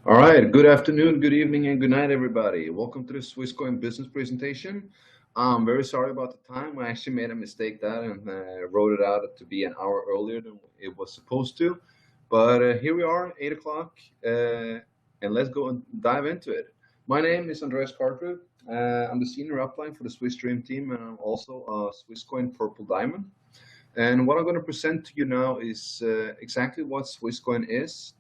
All right, good afternoon, good evening, and good night, everybody. Welcome to the Swisscoin business presentation. I'm very sorry about the time. I actually made a mistake that and wrote it out to be an hour earlier than it was supposed to. But here we are, 8 o'clock, and let's go and dive into it. My name is Andreas Carter. I'm the senior upline for the Swiss Dream team, and I'm also a Swisscoin Purple Diamond. And what I'm going to present to you now is exactly what Swisscoin is,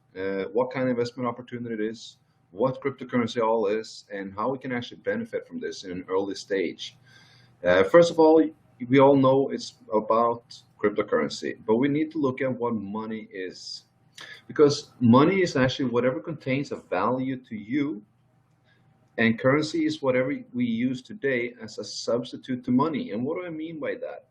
what kind of investment opportunity it is, what cryptocurrency all is, and how we can actually benefit from this in an early stage. First of all, we all know it's about cryptocurrency, but we need to look at what money is. Because money is actually whatever contains a value to you, and currency is whatever we use today as a substitute to money. And what do I mean by that?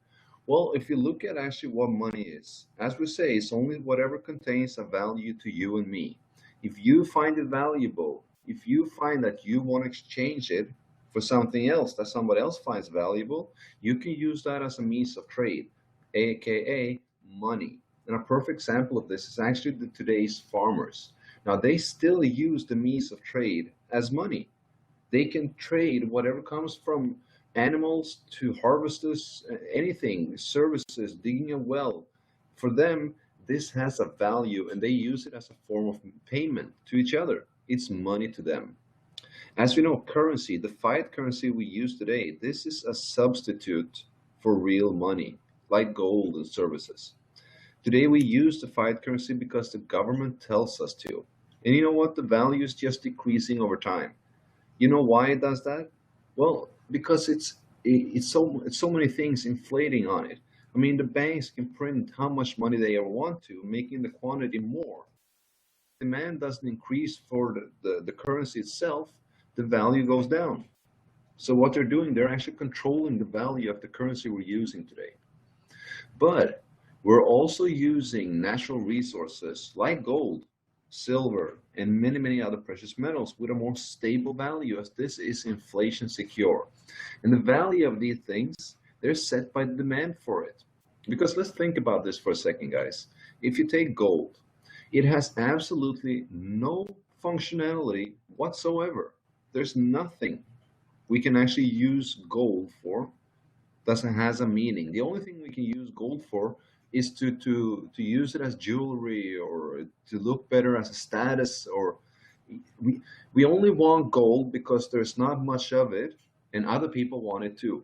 Well, if you look at actually what money is, as we say, it's only whatever contains a value to you and me. If you find it valuable, if you find that you want to exchange it for something else that somebody else finds valuable, you can use that as a means of trade, aka money. And a perfect example of this is actually today's farmers. Now, they still use the means of trade as money. They can trade whatever comes from animals to harvesters, anything, services, digging a well. For them, this has a value and they use it as a form of payment to each other. It's money to them. As we know, currency, the fiat currency we use today, this is a substitute for real money, like gold and services. Today we use the fiat currency because the government tells us to. And you know what? The value is just decreasing over time. You know why it does that? Well, because it's so many things inflating on it. I mean, the banks can print how much money they ever want to, making the quantity more. Demand doesn't increase for the currency itself, the value goes down. So what they're doing, they're actually controlling the value of the currency we're using today. But we're also using natural resources like gold, silver, and many, many other precious metals with a more stable value as this is inflation secure. And the value of these things, they're set by the demand for it. Because let's think about this for a second, guys. If you take gold, it has absolutely no functionality whatsoever. There's nothing we can actually use gold for that has a meaning. The only thing we can use gold for is to use it as jewelry or to look better as a status or we we only want gold because there's not much of it and other people want it too.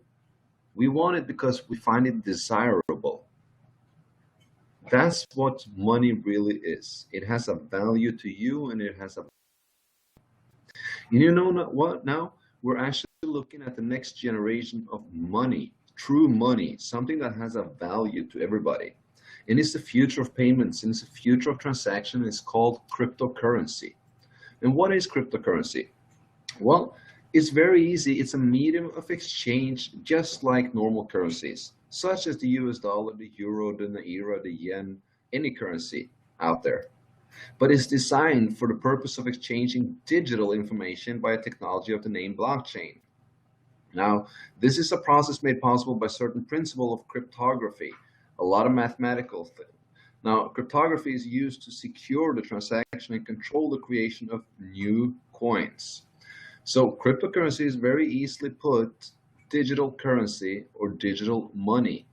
We want it because we find it desirable. That's what money really is. It has a value to you and it has a and you know what now? We're actually looking at the next generation of money, true money, something that has a value to everybody. And it's the future of payments and it's the future of transaction. It's called cryptocurrency. And what is cryptocurrency? Well, it's very easy. It's a medium of exchange just like normal currencies, such as the US dollar, the euro, the naira, the yen, any currency out there. But it's designed for the purpose of exchanging digital information by a technology of the name blockchain. Now, this is a process made possible by certain principle of cryptography, a lot of mathematical thing. Now, cryptography is used to secure the transaction and control the creation of new coins. So cryptocurrency is very easily put digital currency or digital money.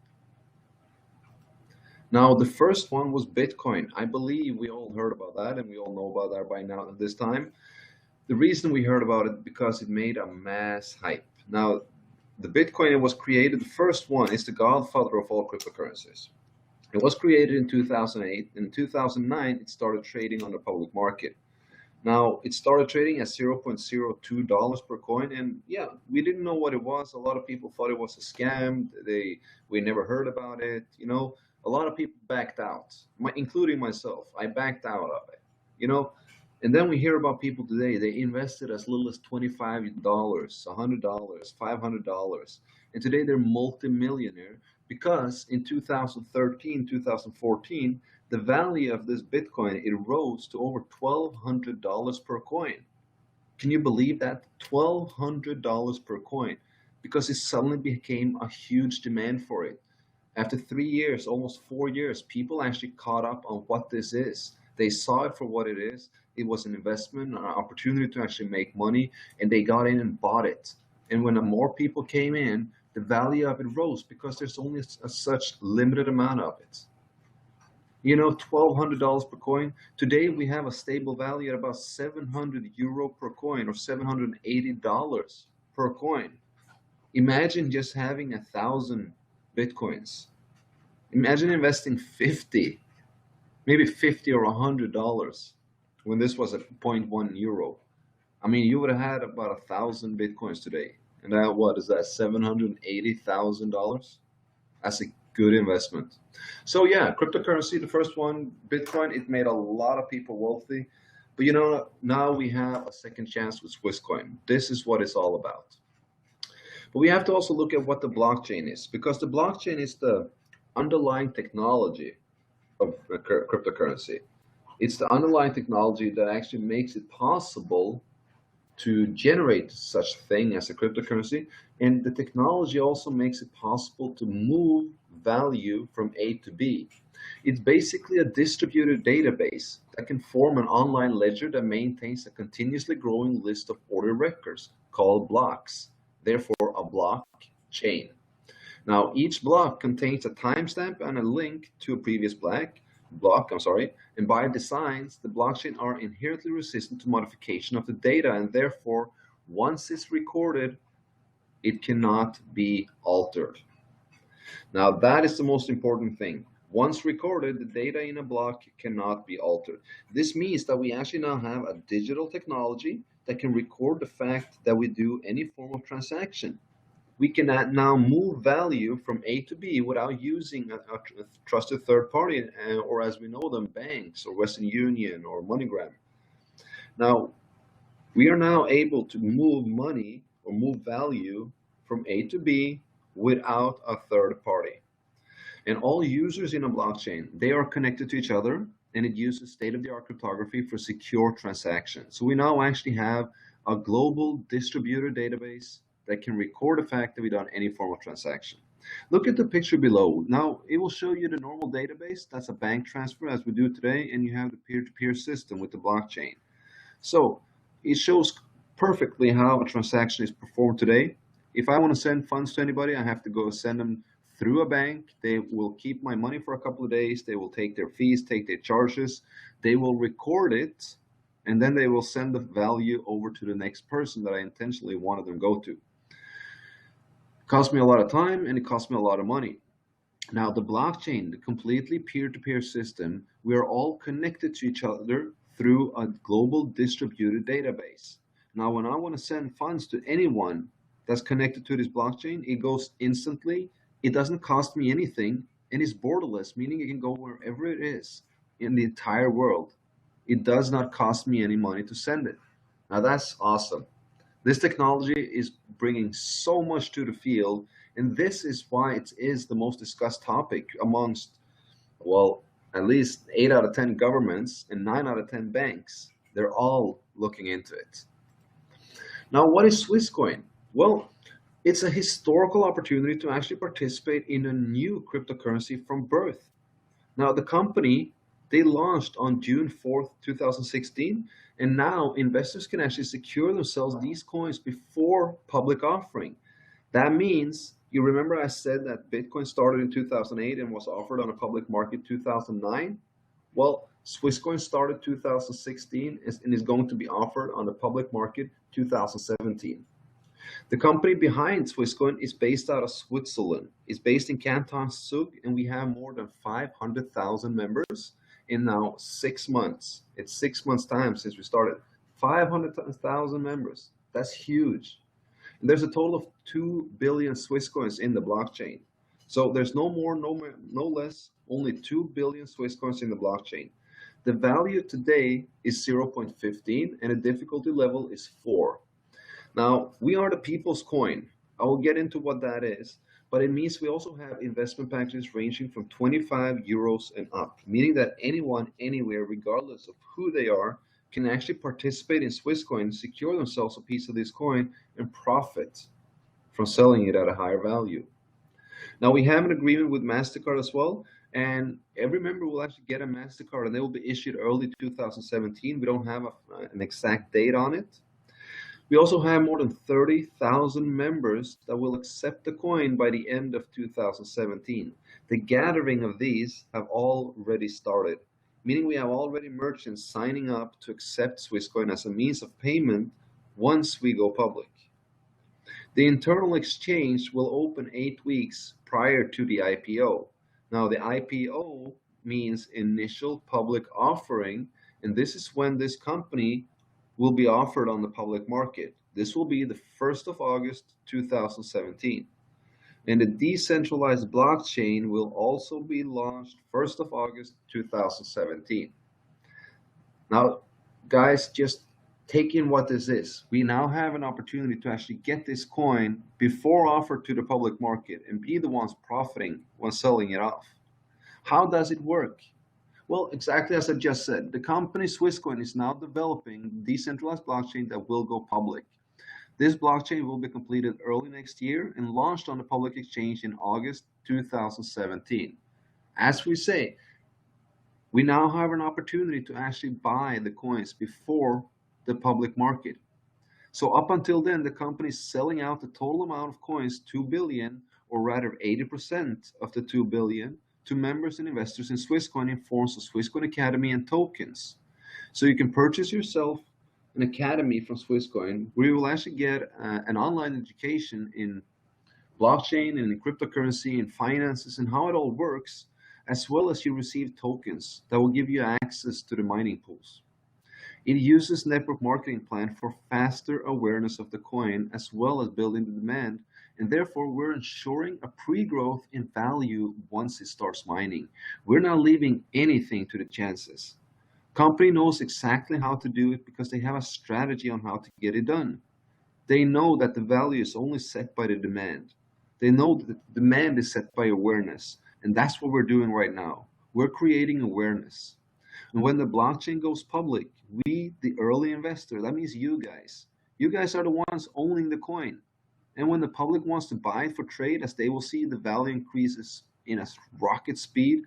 Now, the first one was Bitcoin. I believe we all heard about that and we all know about that by now at this time. The reason we heard about it because it made a mass hype. Now, the Bitcoin it was created, the first one is the godfather of all cryptocurrencies. It was created in 2008. In 2009, it started trading on the public market. Now, it started trading at $0.02 per coin, and yeah, we didn't know what it was. A lot of people thought it was a scam. We never heard about it. A lot of people backed out, including myself. I backed out of it. You know, and then we hear about people today. They invested as little as $25, $100, $500, and today they're multimillionaire because in 2013, 2014 the value of this Bitcoin, it rose to over $1,200 per coin. Can you believe that? $1,200 per coin because it suddenly became a huge demand for it. After 3 years, almost 4 years, people actually caught up on what this is. They saw it for what it is. it was an investment, an opportunity to actually make money, and they got in and bought it. And when more people came in, the value of it rose because there's only such limited amount of it. You know, $1,200 per coin. Today we have a stable value at about 700 euro per coin, or $780 per coin. Imagine just having 1,000 Bitcoins. Imagine investing 50, maybe 50 or $100 when this was at zero point 0.1 euro. I mean, you would have had about 1,000 Bitcoins today. And that, what is that, $780,000? That's a good investment. So yeah, cryptocurrency, the first one, Bitcoin, it made a lot of people wealthy. But you know, now we have a second chance with Swisscoin. This is what it's all about. But we have to also look at what the blockchain is, because the blockchain is the underlying technology of cryptocurrency. It's the underlying technology that actually makes it possible to generate such thing as a cryptocurrency, and the technology also makes it possible to move value from A to B. It's basically a distributed database that can form an online ledger that maintains a continuously growing list of order records called blocks, therefore a blockchain. Now, each block contains a timestamp and a link to a previous block, and by design, the blockchain are inherently resistant to modification of the data, and therefore, once it's recorded, it cannot be altered. Now, that is the most important thing. Once recorded, the data in a block cannot be altered. This means that we actually now have a digital technology that can record the fact that we do any form of transaction. We can now move value from A to B without using a trusted third party, or as we know them, banks or Western Union or MoneyGram. Now, we are now able to move money or move value from A to B without a third party. And all users in a blockchain, they are connected to each other, and it uses state-of-the-art cryptography for secure transactions. So we now actually have a global distributed database that can record the fact that we've done any form of transaction. Look at the picture below. Now, it will show you the normal database. That's a bank transfer as we do today, and you have the peer-to-peer system with the blockchain. So it shows perfectly how a transaction is performed today. If I want to send funds to anybody, I have to go send them through a bank. They will keep my money for a couple of days. They will take their fees, take their charges. They will record it, and then they will send the value over to the next person that I intentionally wanted them to go to. Cost me a lot of time, and it cost me a lot of money. Now, the blockchain, the completely peer-to-peer system, we are all connected to each other through a global distributed database. Now, when I want to send funds to anyone that's connected to this blockchain, it goes instantly. It doesn't cost me anything, and it's borderless, meaning it can go wherever it is in the entire world. It does not cost me any money to send it. Now, that's awesome. This technology is bringing so much to the field, and this is why it is the most discussed topic amongst, well, at least 8 out of 10 governments and 9 out of 10 banks. They're all looking into it. Now, what is Swisscoin? Well, it's a historical opportunity to actually participate in a new cryptocurrency from birth. Now, the company, they launched on June 4th, 2016, and now investors can actually secure themselves these coins before public offering. That means, you remember I said that Bitcoin started in 2008 and was offered on a public market 2009? Well, Swisscoin started 2016 and is going to be offered on the public market 2017. The company behind Swisscoin is based out of Switzerland. It's based in Canton Zug, and we have more than 500,000 members in now 6 months. It's 6 months time since we started. 500,000 members. That's huge. And there's a total of 2 billion Swiss coins in the blockchain. So there's no more, no less, only 2 billion Swiss coins in the blockchain. The value today is 0.15, and the difficulty level is 4. Now, we are the people's coin. I will get into what that is, but it means we also have investment packages ranging from 25 euros and up, meaning that anyone, anywhere, regardless of who they are, can actually participate in Swisscoin, secure themselves a piece of this coin, and profit from selling it at a higher value. Now, we have an agreement with MasterCard as well, And every member will actually get a MasterCard, and they will be issued early 2017. We don't have an exact date on it. We also have more than 30,000 members that will accept the coin by the end of 2017. The gathering of these have already started, meaning we have already merchants signing up to accept Swisscoin as a means of payment once we go public. The internal exchange will open 8 weeks prior to the IPO. Now, the IPO means initial public offering, and this is when this company will be offered on the public market. This will be the 1st of August 2017. And the decentralized blockchain will also be launched 1st of August 2017. Now, guys, just take in what this is. We now have an opportunity to actually get this coin before offered to the public market and be the ones profiting when selling it off. How does it work? Well, exactly as I just said, the company Swisscoin is now developing decentralized blockchain that will go public. This blockchain will be completed early next year and launched on the public exchange in August 2017. As we say, we now have an opportunity to actually buy the coins before the public market. So up until then, the company is selling out the total amount of coins, 2 billion, or rather 80% of the 2 billion, to members and investors in Swisscoin in forms of Swisscoin Academy and tokens. So you can purchase yourself an academy from Swisscoin where you will actually get an online education in blockchain and in cryptocurrency and finances and how it all works, as well as you receive tokens that will give you access to the mining pools. It uses network marketing plan for faster awareness of the coin as well as building the demand, and therefore we're ensuring a pre-growth in value once it starts mining. We're not leaving anything to the chances. Company knows exactly how to do it because they have a strategy on how to get it done. They know that the value is only set by the demand. They know that the demand is set by awareness, and that's what we're doing right now. We're creating awareness. And when the blockchain goes public, we, the early investor, that means you guys are the ones owning the coin. And when the public wants to buy it for trade, as they will see the value increases in a rocket speed,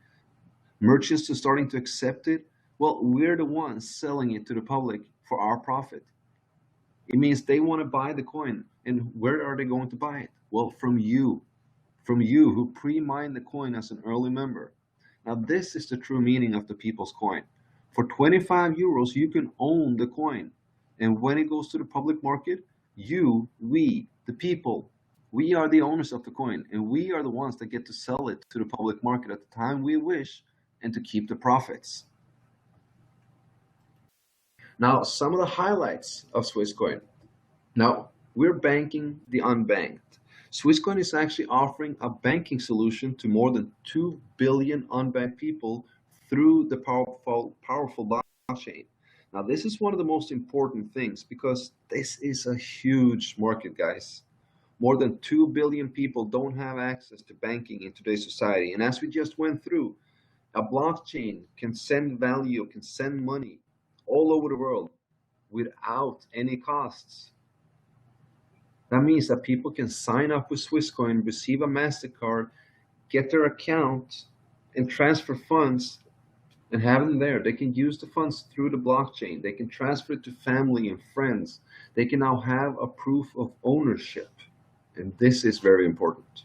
merchants are starting to accept it, well, we're the ones selling it to the public for our profit. It means they want to buy the coin. And where are they going to buy it? Well, from you who pre-mined the coin as an early member. Now, this is the true meaning of the people's coin. For 25 euros, you can own the coin. And when it goes to the public market, we, the people, we are the owners of the coin. And we are the ones that get to sell it to the public market at the time we wish and to keep the profits. Now, some of the highlights of Swisscoin. Now, we're banking the unbanked. Swisscoin is actually offering a banking solution to more than 2 billion unbanked people through the powerful blockchain. Now, this is one of the most important things because this is a huge market, guys. More than 2 billion people don't have access to banking in today's society. And as we just went through, a blockchain can send value, can send money all over the world without any costs. That means that people can sign up with Swisscoin, receive a MasterCard, get their account, and transfer funds and have them there. They can use the funds through the blockchain. They can transfer it to family and friends. They can now have a proof of ownership. And this is very important.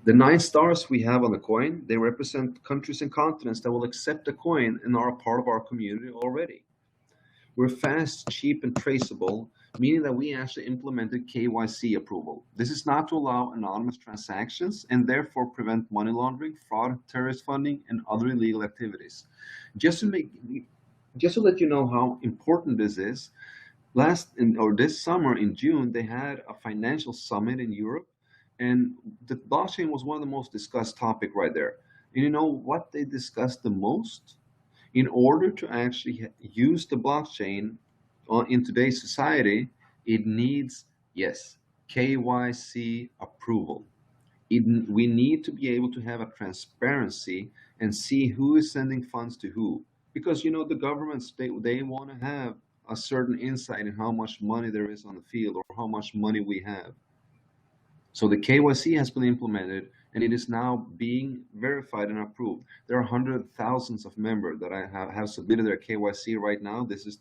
The 9 stars we have on the coin, they represent countries and continents that will accept the coin and are a part of our community already. We're fast, cheap, and traceable, meaning that we actually implemented KYC approval. This is not to allow anonymous transactions and therefore prevent money laundering, fraud, terrorist funding, and other illegal activities. Just to let you know how important this is, this summer in June, they had a financial summit in Europe, and the blockchain was one of the most discussed topic right there. And you know what they discussed the most? In order to actually use the blockchain in today's society, it needs, yes, KYC approval. We need to be able to have a transparency and see who is sending funds to who. Because, you know, the governments, they want to have a certain insight in how much money there is on the field or how much money we have. So the KYC has been implemented, and it is now being verified and approved. There are hundreds of thousands of members that have submitted their KYC right now. This is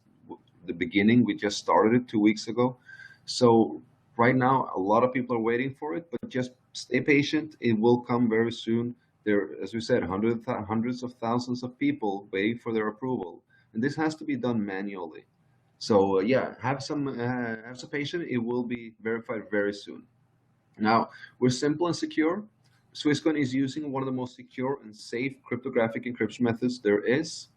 the beginning. We just started it 2 weeks ago. So right now, a lot of people are waiting for it, but just stay patient. It will come very soon. There, as we said, hundreds of thousands of people waiting for their approval, and this has to be done manually. So yeah, have some patience. It will be verified very soon. Now, we're simple and secure. Swisscoin is using one of the most secure and safe cryptographic encryption methods there is.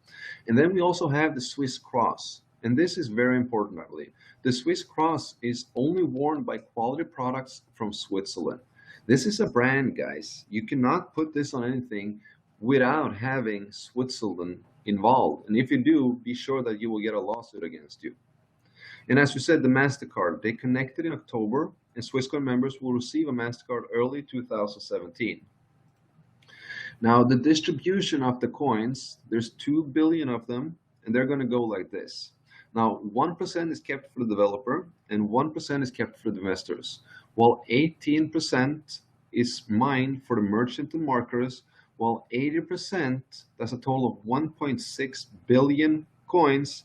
And then we also have the Swiss cross. And this is very important, I believe. The Swiss cross is only worn by quality products from Switzerland. This is a brand, guys. You cannot put this on anything without having Switzerland involved. And if you do, be sure that you will get a lawsuit against you. And as we said, the MasterCard, they connected in October, and Swisscoin members will receive a MasterCard early 2017. Now, the distribution of the coins, there's 2 billion of them, and they're going to go like this. Now, 1% is kept for the developer, and 1% is kept for the investors, while 18% is mined for the merchant and marketers, while 80%, that's a total of 1.6 billion coins,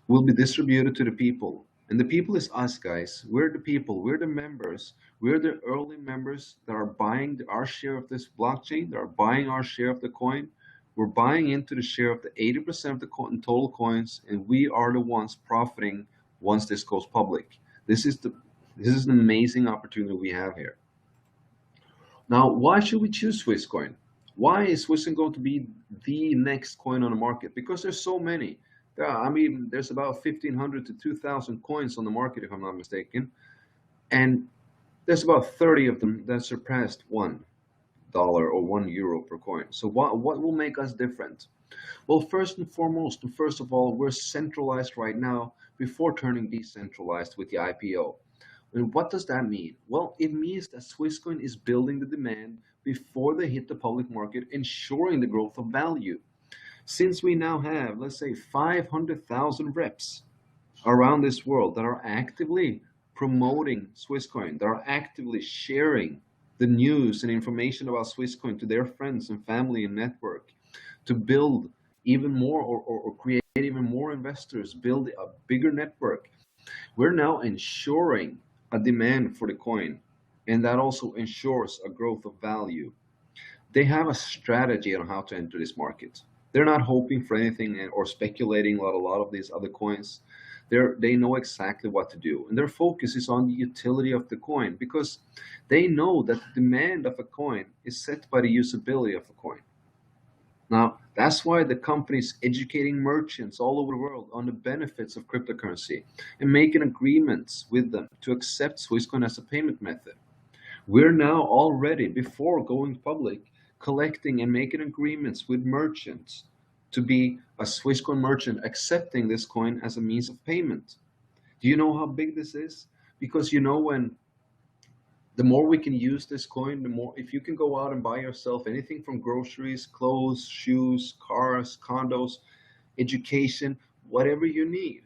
will be distributed to the people. And the people is us, guys. We're the people. We're the members. We're the early members that are buying our share of this blockchain. That are buying our share of the coin. We're buying into the share of the 80% of the total coins, and we are the ones profiting once this goes public. This is an amazing opportunity we have here. Now, why should we choose Swisscoin? Why is Swisscoin going to be the next coin on the market? Because there's so many. There's about 1,500 to 2,000 coins on the market, if I'm not mistaken. And there's about 30 of them that surpassed $1 or €1 per coin. So what will make us different? Well, first and foremost, and first of all, we're centralized right now before turning decentralized with the IPO. And what does that mean? Well, it means that Swisscoin is building the demand before they hit the public market, ensuring the growth of value. Since we now have, let's say, 500,000 reps around this world that are actively promoting Swisscoin, that are actively sharing the news and information about Swisscoin to their friends and family and network, to build even more or create even more investors, build a bigger network, we're now ensuring a demand for the coin, and that also ensures a growth of value. They have a strategy on how to enter this market. They're not hoping for anything or speculating like a lot of these other coins. They know exactly what to do, and their focus is on the utility of the coin, because they know that the demand of a coin is set by the usability of the coin. Now, that's why the company is educating merchants all over the world on the benefits of cryptocurrency and making agreements with them to accept Swisscoin as a payment method. We're now already, before going public, collecting and making agreements with merchants to be a Swisscoin merchant accepting this coin as a means of payment. Do you know how big this is? Because when the more we can use this coin, the more, if you can go out and buy yourself anything from groceries, clothes, shoes, cars, condos, education, whatever you need,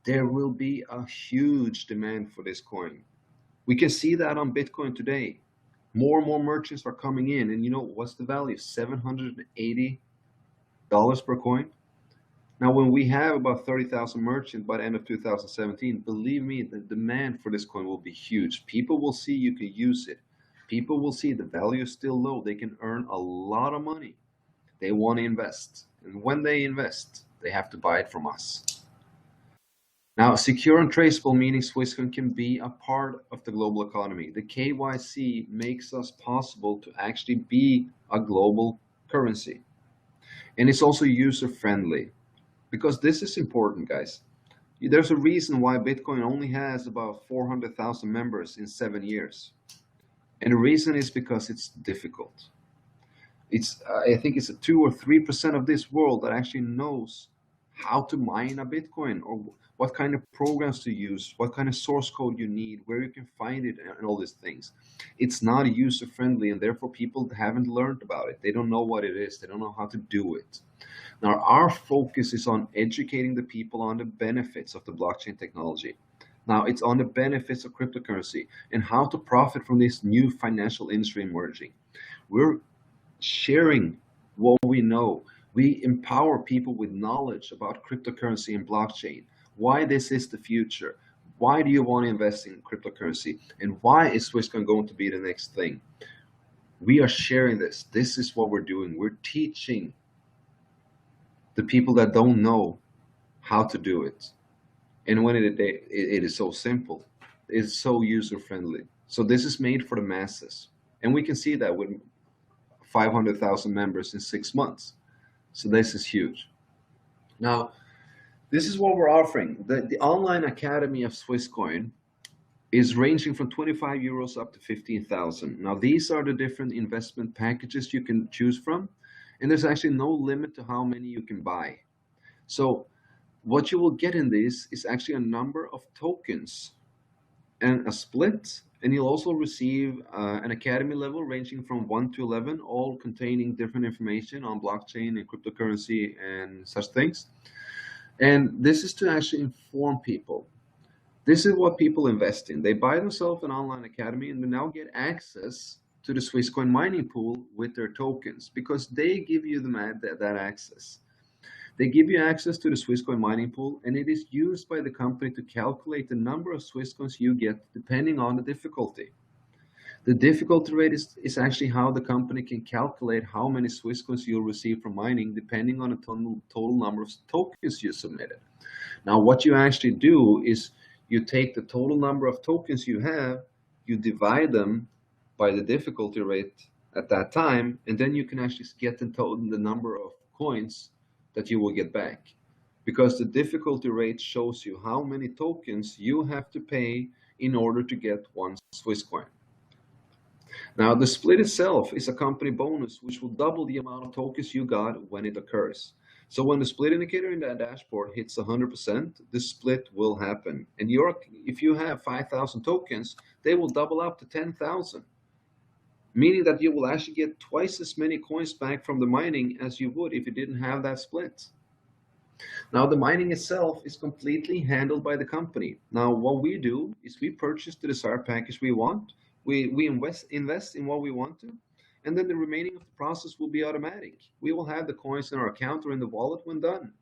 there will be a huge demand for this coin. We can see that on Bitcoin today. More and more merchants are coming in, and what's the value? $780 per coin. Now, when we have about 30,000 merchants by the end of 2017, believe me, the demand for this coin will be huge. People will see you can use it. People will see the value is still low. They can earn a lot of money. They want to invest. And when they invest, they have to buy it from us. Now, secure and traceable, meaning Swisscoin can be a part of the global economy. The KYC makes us possible to actually be a global currency. And it's also user-friendly, because this is important, guys. There's a reason why Bitcoin only has about 400,000 members in 7 years. And the reason is because it's difficult. I think it's 2 or 3% of this world that actually knows how to mine a Bitcoin, or what kind of programs to use, what kind of source code you need, where you can find it, and all these things. It's not user friendly, and therefore people haven't learned about it. They don't know what it is. They don't know how to do it. Now, our focus is on educating the people on the benefits of the blockchain technology. Now, it's on the benefits of cryptocurrency and how to profit from this new financial industry emerging. We're sharing what we know. We empower people with knowledge about cryptocurrency and blockchain, why this is the future. Why do you want to invest in cryptocurrency? And why is Swisscoin going to be the next thing? We are sharing this. This is what we're doing. We're teaching the people that don't know how to do it. And when it is so simple, it's so user friendly. So this is made for the masses. And we can see that with 500,000 members in 6 months. So this is huge. Now, this is what we're offering. The online academy of Swisscoin is ranging from 25 euros up to 15,000. Now, these are the different investment packages you can choose from. And there's actually no limit to how many you can buy. So what you will get in this is actually a number of tokens and a split. And you'll also receive an academy level ranging from 1 to 11, all containing different information on blockchain and cryptocurrency and such things. And this is to actually inform people. This is what people invest in. They buy themselves an online academy and they now get access to the Swisscoin mining pool with their tokens because they give you that access. They give you access to the Swisscoin mining pool, and it is used by the company to calculate the number of Swisscoins you get depending on the difficulty. The difficulty rate is actually how the company can calculate how many Swisscoins you'll receive from mining depending on the total number of tokens you submitted. Now, what you actually do is you take the total number of tokens you have, you divide them by the difficulty rate at that time, and then you can actually get the number of coins that you will get back, because the difficulty rate shows you how many tokens you have to pay in order to get one Swisscoin. Now, the split itself is a company bonus, which will double the amount of tokens you got when it occurs. So when the split indicator in that dashboard hits 100%, the split will happen. And if you have 5,000 tokens, they will double up to 10,000. Meaning that you will actually get twice as many coins back from the mining as you would if you didn't have that split. Now, the mining itself is completely handled by the company. Now, what we do is we purchase the desired package we want. We invest in what we want to, and then the remaining of the process will be automatic. We will have the coins in our account or in the wallet when done.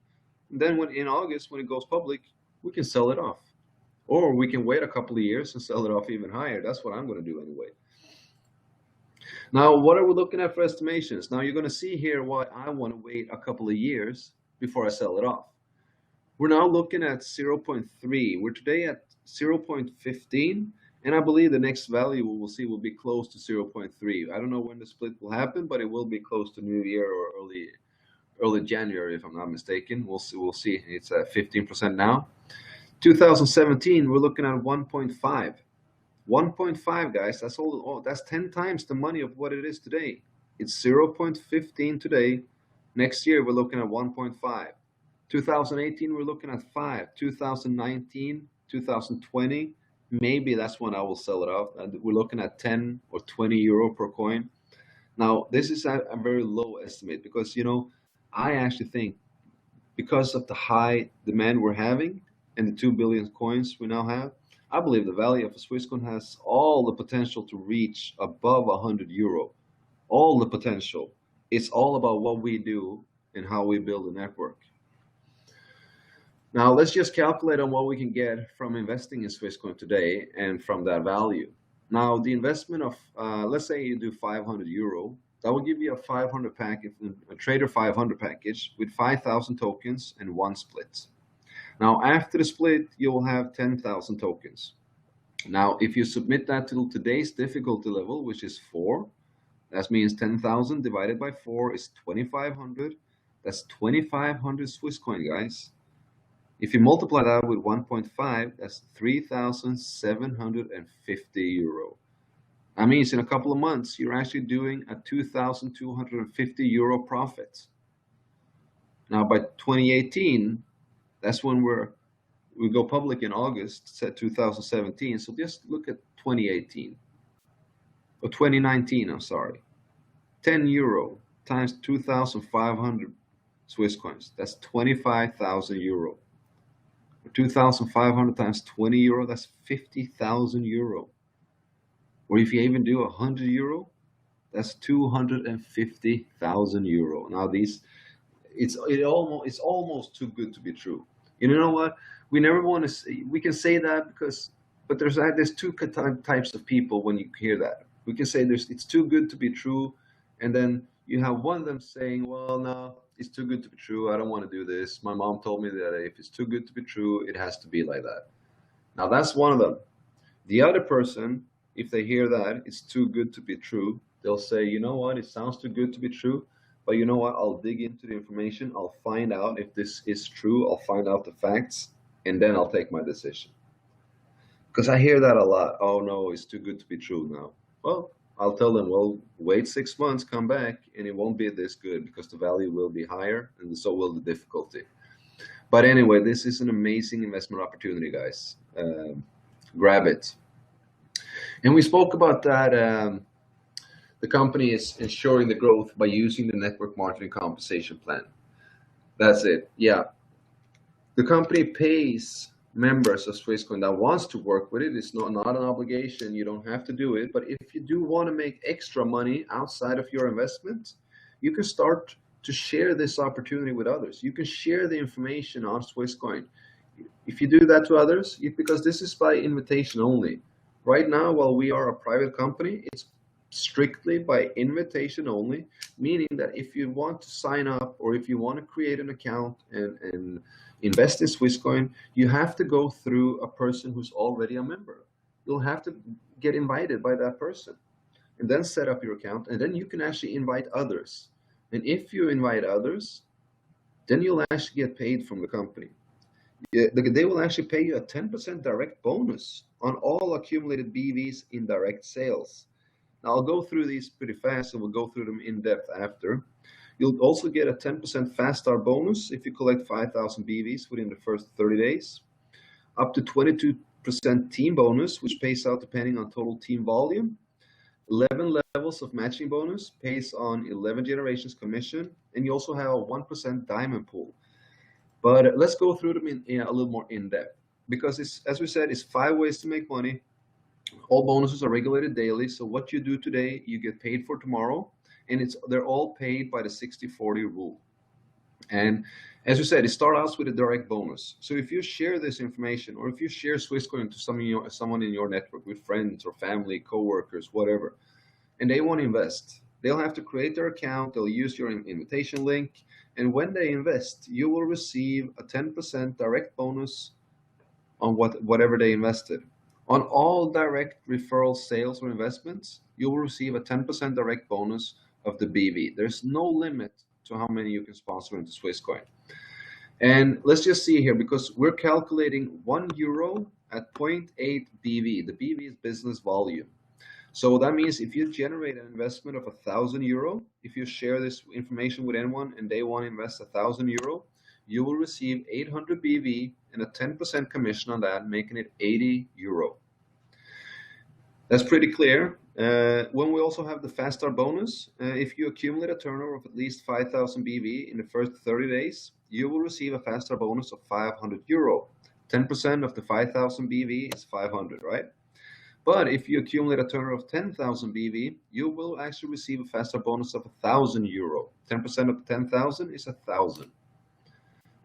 And then in August, when it goes public, we can sell it off. Or we can wait a couple of years and sell it off even higher. That's what I'm going to do anyway. Now, what are we looking at for estimations? Now, you're going to see here why I want to wait a couple of years before I sell it off. We're now looking at 0.3. We're today at 0.15, and I believe the next value we will see will be close to 0.3. I don't know when the split will happen, but it will be close to New Year or early January, if I'm not mistaken. We'll see. We'll see. It's at 15% now. 2017, we're looking at 1.5. 1.5, guys, that's 10 times the money of what it is today. It's 0.15 today. Next year, we're looking at 1.5. 2018, we're looking at 5. 2019, 2020, maybe that's when I will sell it off. We're looking at 10 or 20 euro per coin. Now, this is a very low estimate because, I actually think because of the high demand we're having and the 2 billion coins we now have, I believe the value of a Swisscoin has all the potential to reach above 100 euro. All the potential. It's all about what we do and how we build a network. Now, let's just calculate on what we can get from investing in Swisscoin today and from that value. Now, the investment of, let's say you do 500 euro, that will give you a 500 package, a Trader 500 package with 5,000 tokens and one split. Now, after the split, you will have 10,000 tokens. Now, if you submit that to today's difficulty level, which is 4, that means 10,000 divided by 4 is 2,500. That's 2,500 Swisscoin, guys. If you multiply that with 1.5, that's 3,750 euro. That means in a couple of months, you're actually doing a 2,250 euro profit. Now, by 2018, that's when we go public in August, 2017. So just look at 2018 or 2019. I'm sorry, 10 euro times 2,500 Swiss coins. That's 25,000 euro. 2,500 times 20 euro, that's 50,000 euro. Or if you even do 100 euro, that's 250,000 euro. Now these, it's almost too good to be true. You know what? We never want to say, we can say that because, but there's two types of people when you hear that. We can say it's too good to be true, and then you have one of them saying, well, no, it's too good to be true. I don't want to do this. My mom told me that if it's too good to be true, it has to be like that. Now that's one of them. The other person, if they hear that it's too good to be true, they'll say, you know what, it sounds too good to be true, but you know what, I'll dig into the information, I'll find out if this is true, I'll find out the facts, and then I'll take my decision. Because I hear that a lot. Oh no, it's too good to be true now. Well, I'll tell them, well, wait 6 months, come back, and it won't be this good because the value will be higher and so will the difficulty. But anyway, this is an amazing investment opportunity, guys. Grab it. And we spoke about that. The company is ensuring the growth by using the network marketing compensation plan. That's it. Yeah. The company pays members of Swisscoin that wants to work with it. It's not an obligation. You don't have to do it. But if you do want to make extra money outside of your investment, you can start to share this opportunity with others. You can share the information on Swisscoin. If you do that to others, because this is by invitation only. Right now, while we are a private company, it's strictly by invitation only, meaning that if you want to sign up or if you want to create an account and invest in Swisscoin, you have to go through a person who's already a member. You'll have to get invited by that person and then set up your account, and then you can actually invite others. And if you invite others, then you'll actually get paid from the company. They will actually pay you a 10% direct bonus on all accumulated BVs in direct sales. Now I'll go through these pretty fast and we'll go through them in depth after. You'll also get a 10% fast start bonus if you collect 5,000 BVs within the first 30 days. Up to 22% team bonus, which pays out depending on total team volume. 11 levels of matching bonus pays on 11 generations commission. And you also have a 1% diamond pool. But let's go through them in a little more in depth, because it's, as we said, it's 5 ways to make money. All bonuses are regulated daily. So what you do today, you get paid for tomorrow, and they're all paid by the 60-40 rule. And as we said, it starts out with a direct bonus. So if you share this information, or if you share Swisscoin to someone in your network with friends or family, coworkers, whatever, and they want to invest, they'll have to create their account. They'll use your invitation link. And when they invest, you will receive a 10% direct bonus on whatever they invested. On all direct referral sales or investments, you will receive a 10% direct bonus of the BV. There's no limit to how many you can sponsor into Swisscoin. And let's just see here, because we're calculating €1 at 0.8 BV. The BV is business volume. So that means if you generate an investment of €1,000, if you share this information with anyone and they want to invest €1,000, you will receive 800 BV and a 10% commission on that, making it €80. That's pretty clear. When we also have the fast start bonus, if you accumulate a turnover of at least 5,000 BV in the first 30 days, you will receive a fast start bonus of €500. 10% of the 5,000 BV is 500, right? But if you accumulate a turnover of 10,000 BV, you will actually receive a fast start bonus of €1,000. 10% of the 10,000 is 1,000.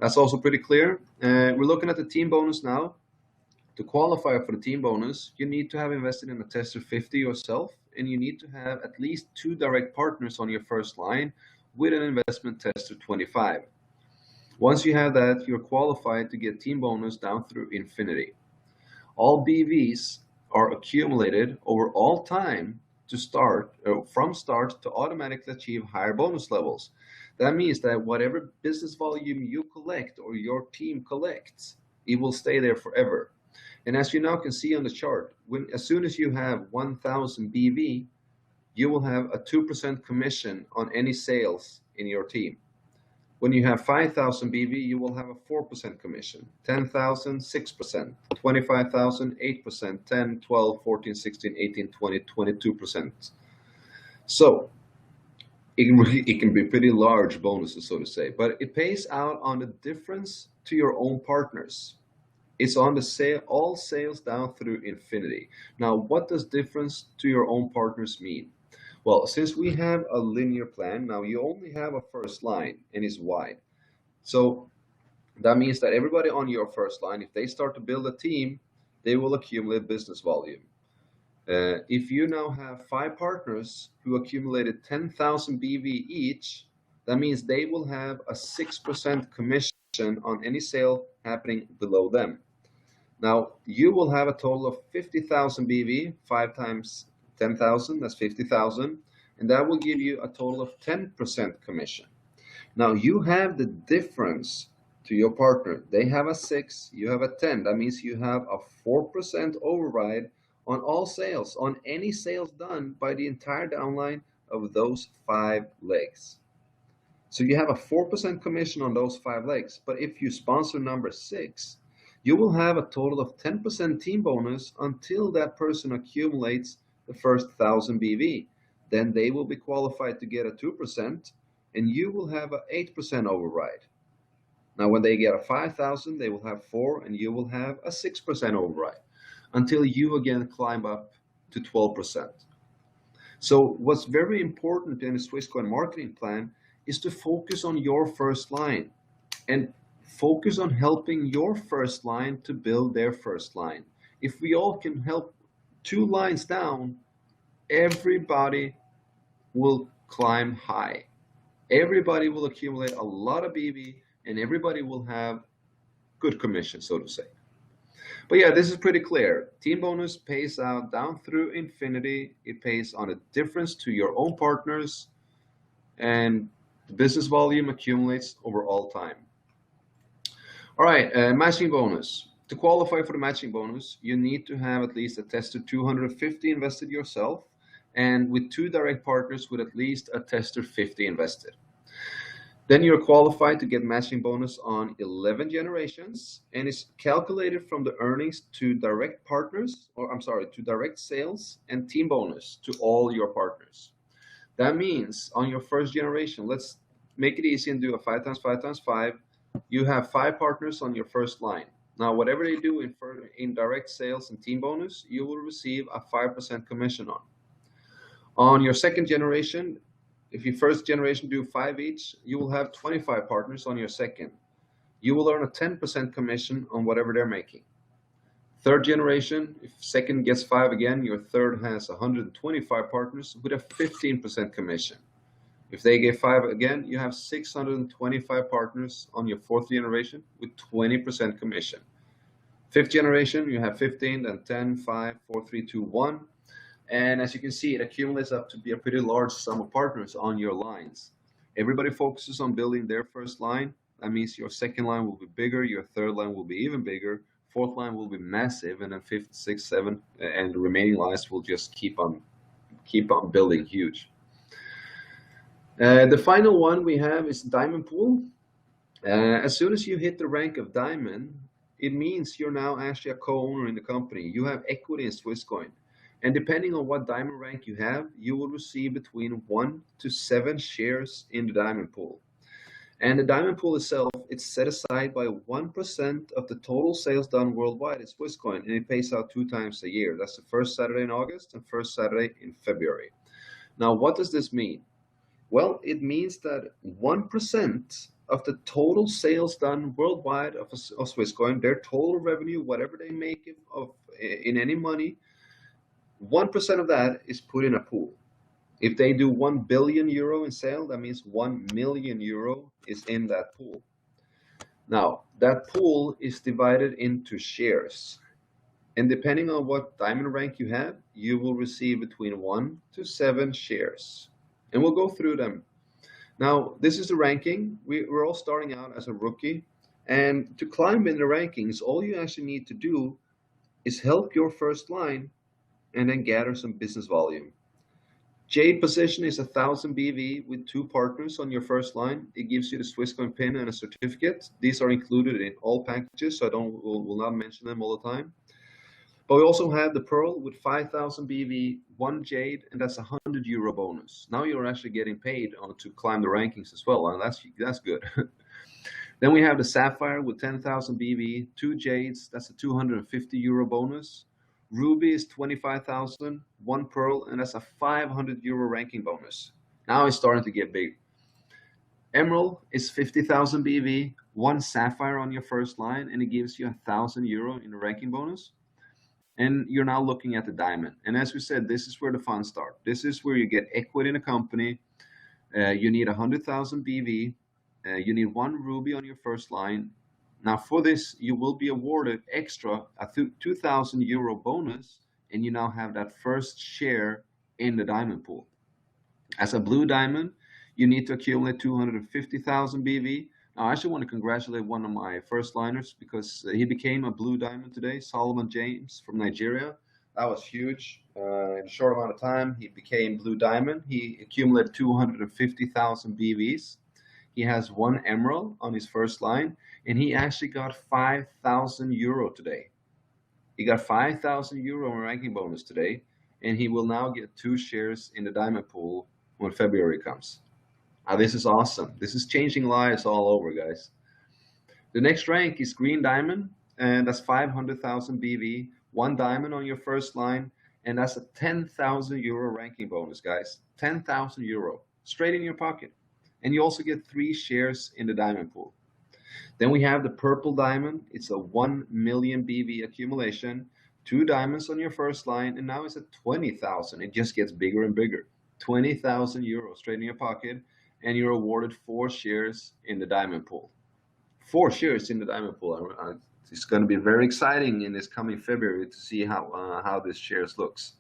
That's also pretty clear. We're looking at the team bonus now. To qualify for the team bonus, you need to have invested in a tester 50 yourself, and you need to have at least 2 direct partners on your first line with an investment tester 25. Once you have that, you're qualified to get team bonus down through infinity. All BVs are accumulated over all time to start, from start to automatically achieve higher bonus levels. That means that whatever business volume you collect or your team collects, it will stay there forever. And as you now can see on the chart, as soon as you have 1,000 BV, you will have a 2% commission on any sales in your team. When you have 5,000 BV, you will have a 4% commission, 10,000, 6%, 25,000, 8%, 10, 12, 14, 16, 18, 20, 22%. So it can be pretty large bonuses, so to say, but it pays out on the difference to your own partners. It's on the sale, all sales down through infinity. Now, what does difference to your own partners mean? Well, since we have a linear plan, now you only have a first line and it's wide. So that means that everybody on your first line, if they start to build a team, they will accumulate business volume. If you now have 5 partners who accumulated 10,000 BV each, that means they will have a 6% commission on any sale happening below them. Now, you will have a total of 50,000 BV, 5 times 10,000, that's 50,000, and that will give you a total of 10% commission. Now, you have the difference to your partner. They have a 6, you have a 10. That means you have a 4% override on all sales, on any sales done by the entire downline of those 5 legs. So you have a 4% commission on those 5 legs. But if you sponsor number 6, you will have a total of 10% team bonus until that person accumulates the first 1,000 BV. Then they will be qualified to get a 2%, and you will have an 8% override. Now, when they get a 5,000, they will have 4, and you will have a 6% override until you again climb up to 12%. So what's very important in a Swisscoin marketing plan is to focus on your first line and focus on helping your first line to build their first line. If we all can help 2 lines down, everybody will climb high. Everybody will accumulate a lot of BV and everybody will have good commission, so to say. But yeah, this is pretty clear. Team bonus pays out down through infinity. It pays on a difference to your own partners, and the business volume accumulates over all time. All right, matching bonus. To qualify for the matching bonus, you need to have at least a tester 250 invested yourself, and with 2 direct partners with at least a tester 50 invested. Then you're qualified to get matching bonus on 11 generations, and it's calculated from the earnings to direct partners, or I'm sorry, to direct sales and team bonus to all your partners. That means on your first generation, let's make it easy and do a 5 times 5 times 5. You have 5 partners on your first line. Now, whatever they do in direct sales and team bonus, you will receive a 5% commission on. On your second generation, if your first generation do 5 each, you will have 25 partners on your second. You will earn a 10% commission on whatever they're making. Third generation, if second gets 5 again, your third has 125 partners with a 15% commission. If they get 5 again, you have 625 partners on your fourth generation with 20% commission. Fifth generation, you have 15, then 10, 5, 4, 3, 2, 1. And as you can see, it accumulates up to be a pretty large sum of partners on your lines. Everybody focuses on building their first line. That means your second line will be bigger, your third line will be even bigger, fourth line will be massive, and then fifth, sixth, seventh, and the remaining lines will just keep on building huge. The final one we have is Diamond Pool. As soon as you hit the rank of Diamond, it means you're now actually a co-owner in the company. You have equity in Swisscoin. And depending on what diamond rank you have, you will receive between 1 to 7 shares in the diamond pool. And the diamond pool itself, it's set aside by 1% of the total sales done worldwide in Swisscoin, and it pays out 2 times a year. That's the first Saturday in August and first Saturday in February. Now, what does this mean? Well, it means that 1% of the total sales done worldwide of Swisscoin, their total revenue, whatever they make in any money, 1% of that is put in a pool. If they do 1 billion euro in sale, that means 1 million euro is in that pool. Now, that pool is divided into shares. And depending on what diamond rank you have, you will receive between 1 to 7 shares. And we'll go through them. Now, this is the ranking. We're all starting out as a rookie. And to climb in the rankings, all you actually need to do is help your first line and then gather some business volume. Jade position is 1,000 BV with 2 partners on your first line. It gives you the Swisscoin pin and a certificate. These are included in all packages, so will not mention them all the time. But we also have the Pearl with 5,000 BV, 1 Jade, and that's a 100 euro bonus. Now you're actually getting paid to climb the rankings as well, and that's good. Then we have the sapphire with 10,000 BV, two jades, that's a 250 euro bonus. Ruby is 25,000, one pearl, and that's a 500 euro ranking bonus. Now it's starting to get big. Emerald is 50,000 BV, one sapphire on your first line, and it gives you 1,000 euro in the ranking bonus. And you're now looking at the diamond. And as we said, this is where the fun starts. This is where you get equity in a company. You need 100,000 BV. You need one ruby on your first line. Now for this, you will be awarded extra a 2,000 euro bonus, and you now have that first share in the diamond pool. As a blue diamond, you need to accumulate 250,000 BV. Now, I actually want to congratulate one of my first liners because he became a blue diamond today, Solomon James from Nigeria. That was huge. In a short amount of time, he became blue diamond. He accumulated 250,000 BVs. He has one emerald on his first line, and he actually got 5,000 euro today. He got 5,000 euro in ranking bonus today, and he will now get 2 shares in the diamond pool when February comes. This is awesome. This is changing lives all over, guys. The next rank is green diamond, and that's 500,000 BV, one diamond on your first line, and that's a 10,000 euro ranking bonus, guys. 10,000 euro straight in your pocket. And you also get 3 shares in the diamond pool. Then we have the purple diamond. It's a 1 million BV accumulation, 2 diamonds on your first line, and now it's at 20,000. It just gets bigger and bigger. 20,000 euros straight in your pocket, and you're awarded 4 shares in the diamond pool. 4 shares in the diamond pool. It's going to be very exciting in this coming February to see how this shares looks.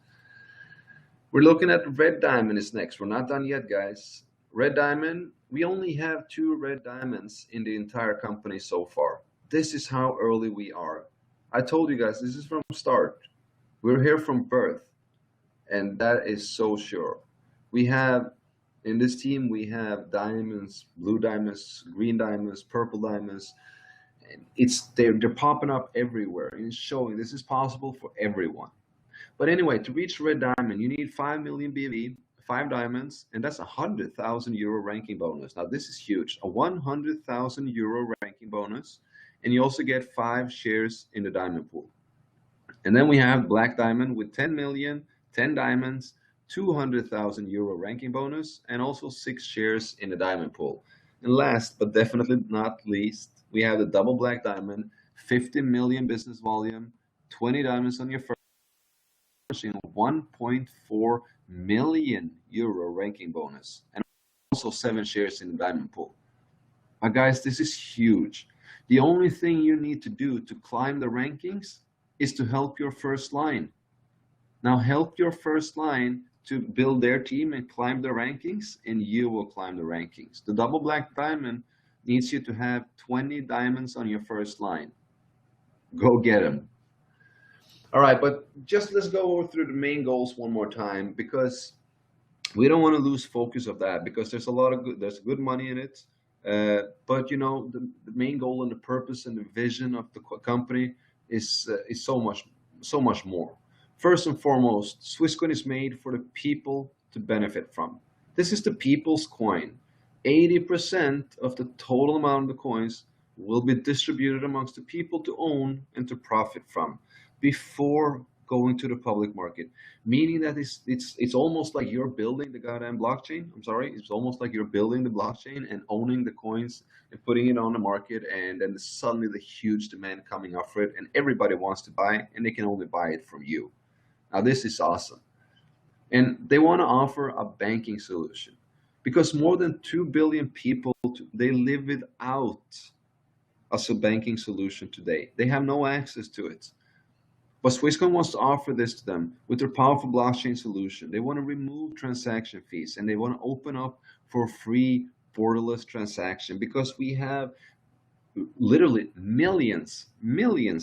We're looking at red diamond is next. We're not done yet, guys. Red diamond, we only have 2 red diamonds in the entire company so far. This is how early we are. I told you guys, this is from start. We're here from birth, and that is so sure. We have, in this team, we have diamonds, blue diamonds, green diamonds, purple diamonds. They're popping up everywhere, and it's showing this is possible for everyone. But anyway, to reach red diamond, you need 5 million BV, 5 diamonds, and that's a 100,000 euro ranking bonus. Now this is huge, a 100,000 euro ranking bonus, and you also get 5 shares in the diamond pool. And then we have black diamond with 10 million, 10 diamonds, 200,000 euro ranking bonus, and also 6 shares in the diamond pool. And last but definitely not least, we have the double black diamond, 50 million business volume, 20 diamonds on your first, 1.4 million euro ranking bonus, and also 7 shares in the diamond pool. Guys, this is huge. The only thing you need to do to climb the rankings is to help your first line. Now help your first line to build their team and climb the rankings, and you will climb the rankings. The double black diamond needs you to have 20 diamonds on your first line. Go get them. All right, but just let's go over through the main goals one more time, because we don't want to lose focus of that, because there's a lot of there's good money in it. But you know, the main goal and the purpose and the vision of the company is so much more. First and foremost, Swisscoin is made for the people to benefit from. This is the people's coin. 80% of the total amount of the coins will be distributed amongst the people to own and to profit from before going to the public market. Meaning that it's almost like you're building the goddamn blockchain. I'm sorry, it's almost like you're building the blockchain and owning the coins and putting it on the market, and then suddenly the huge demand coming up for it, and everybody wants to buy, and they can only buy it from you. Now this is awesome. And they want to offer a banking solution, because more than 2 billion people, they live without a banking solution today. They have no access to it. But Swisscoin wants to offer this to them with their powerful blockchain solution. They want to remove transaction fees, and they want to open up for free borderless transaction, because we have literally millions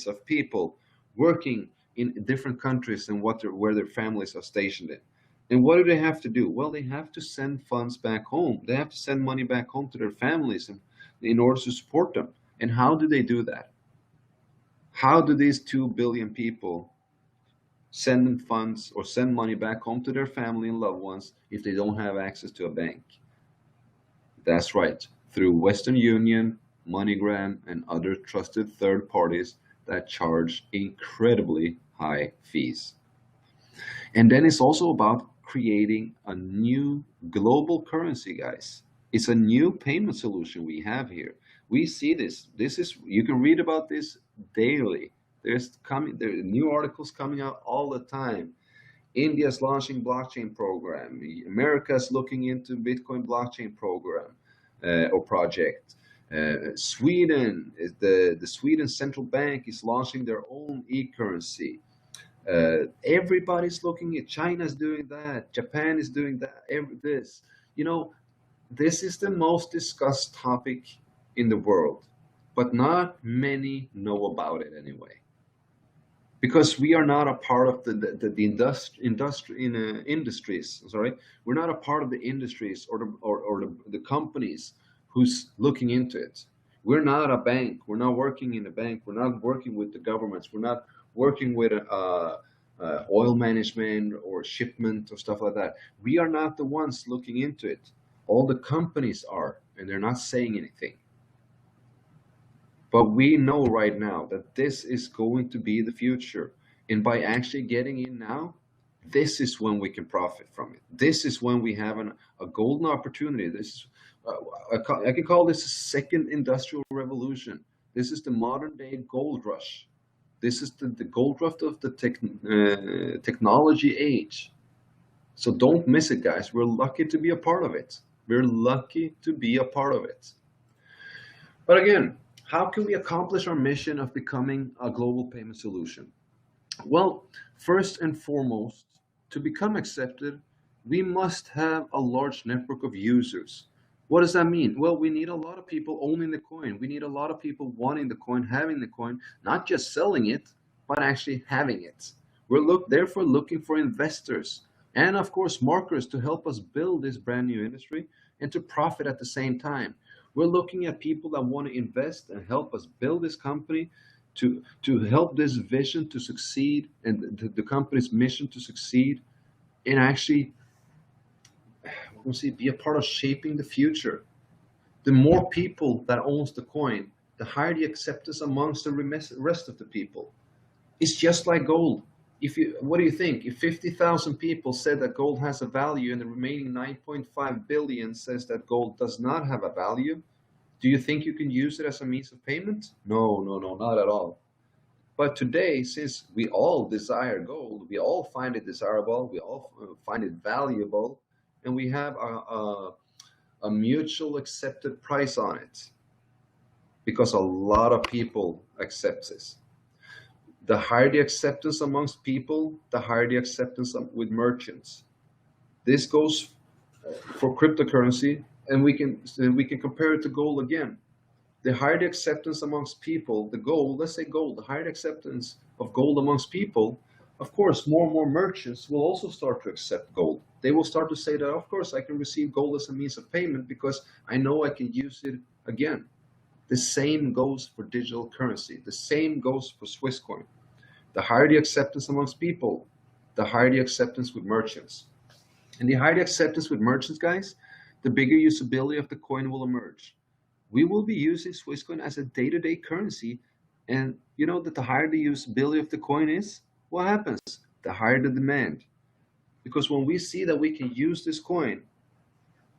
of people working in different countries and where their families are stationed in. And what do they have to do? Well, they have to send funds back home. They have to send money back home to their families in order to support them. And how do they do that? How do these 2 billion people send funds or send money back home to their family and loved ones if they don't have access to a bank? That's right, through Western Union MoneyGram, and other trusted third parties that charge incredibly high fees. And then it's also about creating a new global currency, guys. It's a new payment solution we have here. We see this. This is, you can read about this daily. There are new articles coming out all the time. India's launching blockchain program. America's looking into Bitcoin blockchain program or project. Sweden, the Sweden central bank is launching their own e-currency. Everybody's looking at, China's doing that, Japan is doing that, this. You know, this is the most discussed topic in the world, but not many know about it anyway. Because we are not a part of the industries. Sorry, we're not a part of the industries or the companies who's looking into it. We're not a bank. We're not working in a bank. We're not working with the governments. We're not working with oil management or shipment or stuff like that. We are not the ones looking into it. All the companies are, and they're not saying anything. But we know right now that this is going to be the future. And by actually getting in now, this is when we can profit from it. This is when we have a golden opportunity. This is, I can call this a second industrial revolution. This is the modern day gold rush. This is the gold rush of the technology age. So don't miss it, guys. We're lucky to be a part of it. We're lucky to be a part of it. But again, how can we accomplish our mission of becoming a global payment solution? Well, first and foremost, to become accepted, we must have a large network of users. What does that mean? Well, we need a lot of people owning the coin. We need a lot of people wanting the coin, having the coin, not just selling it, but actually having it. Therefore looking for investors and, of course, marketers to help us build this brand new industry and to profit at the same time. We're looking at people that want to invest and help us build this company to help this vision to succeed and the company's mission to succeed and actually be a part of shaping the future. The more people that owns the coin, the higher the acceptance amongst the rest of the people. It's just like gold. What do you think? If 50,000 people said that gold has a value and the remaining 9.5 billion says that gold does not have a value, do you think you can use it as a means of payment? No, no, no, not at all. But today, since we all desire gold, we all find it desirable, we all find it valuable, and we have a mutual accepted price on it because a lot of people accept this. The higher the acceptance amongst people, the higher the acceptance with merchants. This goes for cryptocurrency, and we can compare it to gold again. The higher the acceptance amongst people, the gold, let's say gold, the higher the acceptance of gold amongst people, of course, more and more merchants will also start to accept gold. They will start to say that, of course, I can receive gold as a means of payment because I know I can use it again. The same goes for digital currency. The same goes for Swisscoin. The higher the acceptance amongst people, the higher the acceptance with merchants. And the higher the acceptance with merchants, guys, the bigger usability of the coin will emerge. We will be using Swisscoin as a day-to-day currency. And you know that the higher the usability of the coin is, what happens? The higher the demand. Because when we see that we can use this coin,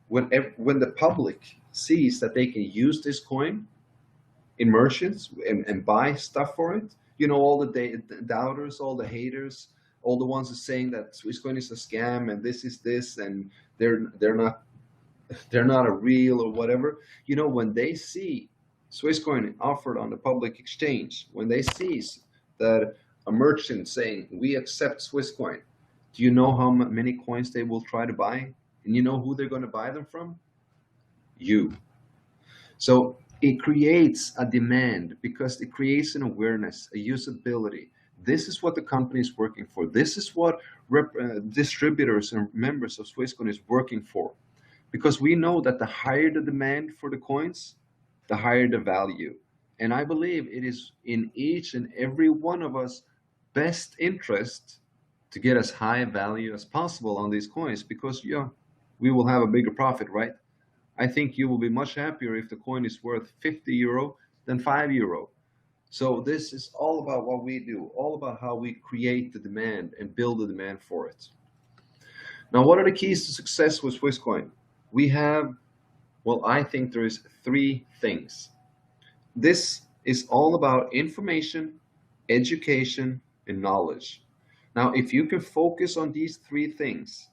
when the public sees that they can use this coin in merchants and buy stuff for it, you know, all the doubters, all the haters, all the ones that saying that Swisscoin is a scam and this is this and they're not a real or whatever. You know, when they see Swisscoin offered on the public exchange, when they see that a merchant saying we accept Swisscoin, do you know how many coins they will try to buy? And you know who they're going to buy them from? You. So it creates a demand because it creates an awareness, a usability. This is what the company is working for. This is what distributors and members of Swisscoin is working for. Because we know that the higher the demand for the coins, the higher the value. And I believe it is in each and every one of us best interest to get as high value as possible on these coins because we will have a bigger profit, right? I think you will be much happier if the coin is worth 50 euro than 5 euro. So this is all about what we do, all about how we create the demand and build the demand for it. Now, what are the keys to success with Swisscoin? We have, well, I think there is three things. This is all about information, education, and knowledge. Now, if you can focus on these three things,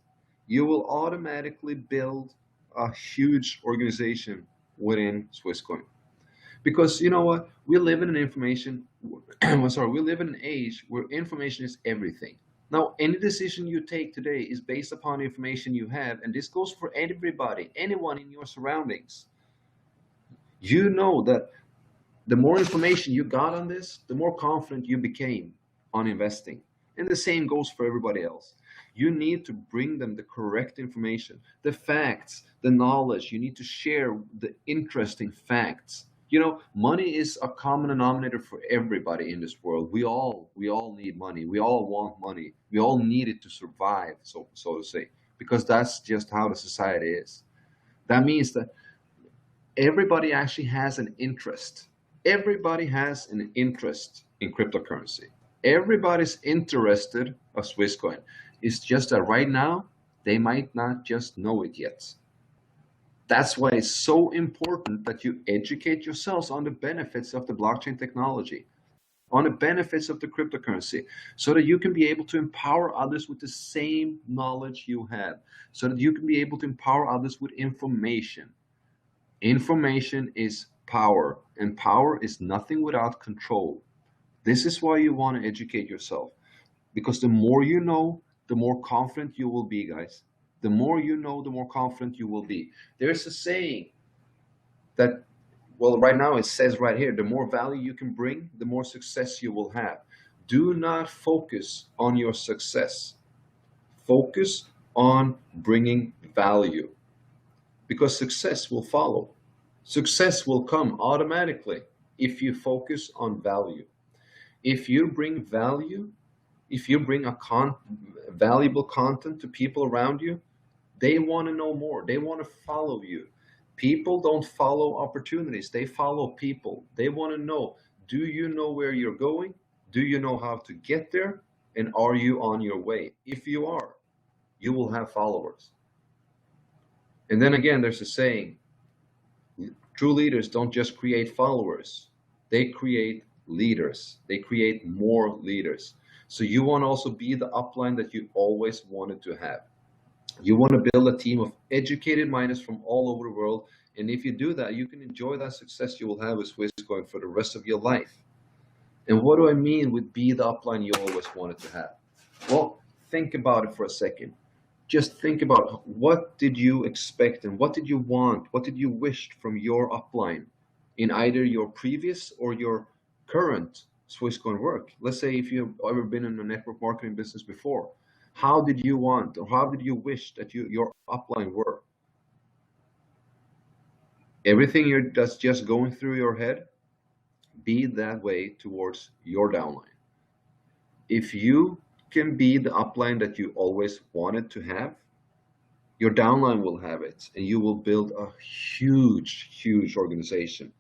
you will automatically build a huge organization within Swisscoin. Because you know what? We live in an information, sorry, we live in an age where information is everything. Now, any decision you take today is based upon the information you have, and this goes for everybody, anyone in your surroundings. You know that the more information you got on this, the more confident you became on investing. And the same goes for everybody else. You need to bring them the correct information, the facts, the knowledge. You need to share the interesting facts. You know, money is a common denominator for everybody in this world. We all need money. We all want money. We all need it to survive, so to say, because that's just how the society is. That means that everybody actually has an interest. Everybody has an interest in cryptocurrency. Everybody's interested of Swisscoin. It's just that right now they might not just know it yet. That's why it's so important that you educate yourselves on the benefits of the blockchain technology, on the benefits of the cryptocurrency, so that you can be able to empower others with the same knowledge you have, so that you can be able to empower others with information. Information is power, and power is nothing without control. This is why you want to educate yourself, because the more you know, the more confident you will be, guys. The more you know, the more confident you will be. There's a saying that, well, right now it says right here, the more value you can bring, the more success you will have. Do not focus on your success. Focus on bringing value, because success will follow. Success will come automatically if you focus on value. If you bring value, if you bring valuable content to people around you, they want to know more. They want to follow you. People don't follow opportunities. They follow people. They want to know, do you know where you're going? Do you know how to get there? And are you on your way? If you are, you will have followers. And then again, there's a saying, true leaders don't just create followers. They create leaders. They create more leaders. So you want to also be the upline that you always wanted to have. You want to build a team of educated minds from all over the world. And if you do that, you can enjoy that success you will have with Swisscoin for the rest of your life. And what do I mean with be the upline you always wanted to have? Well, think about it for a second. Just think about, what did you expect and what did you want? What did you wish from your upline in either your previous or your current Swisscoin work? Let's say if you've ever been in a network marketing business before, how did you want, or how did you wish that your upline were? Everything that's just going through your head, be that way towards your downline. If you can be the upline that you always wanted to have, your downline will have it, and you will build a huge organization,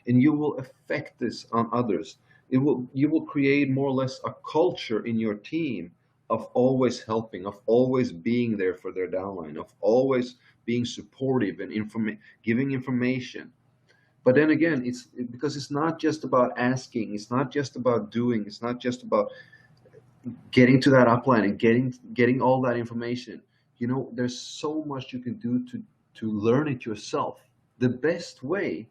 and you will affect this on others. You will create more or less a culture in your team of always helping, of always being there for their downline, of always being supportive and giving information. But then again, because it's not just about asking, it's not just about doing, it's not just about getting to that upline and getting all that information. You know, there's so much you can do to learn it yourself. The best way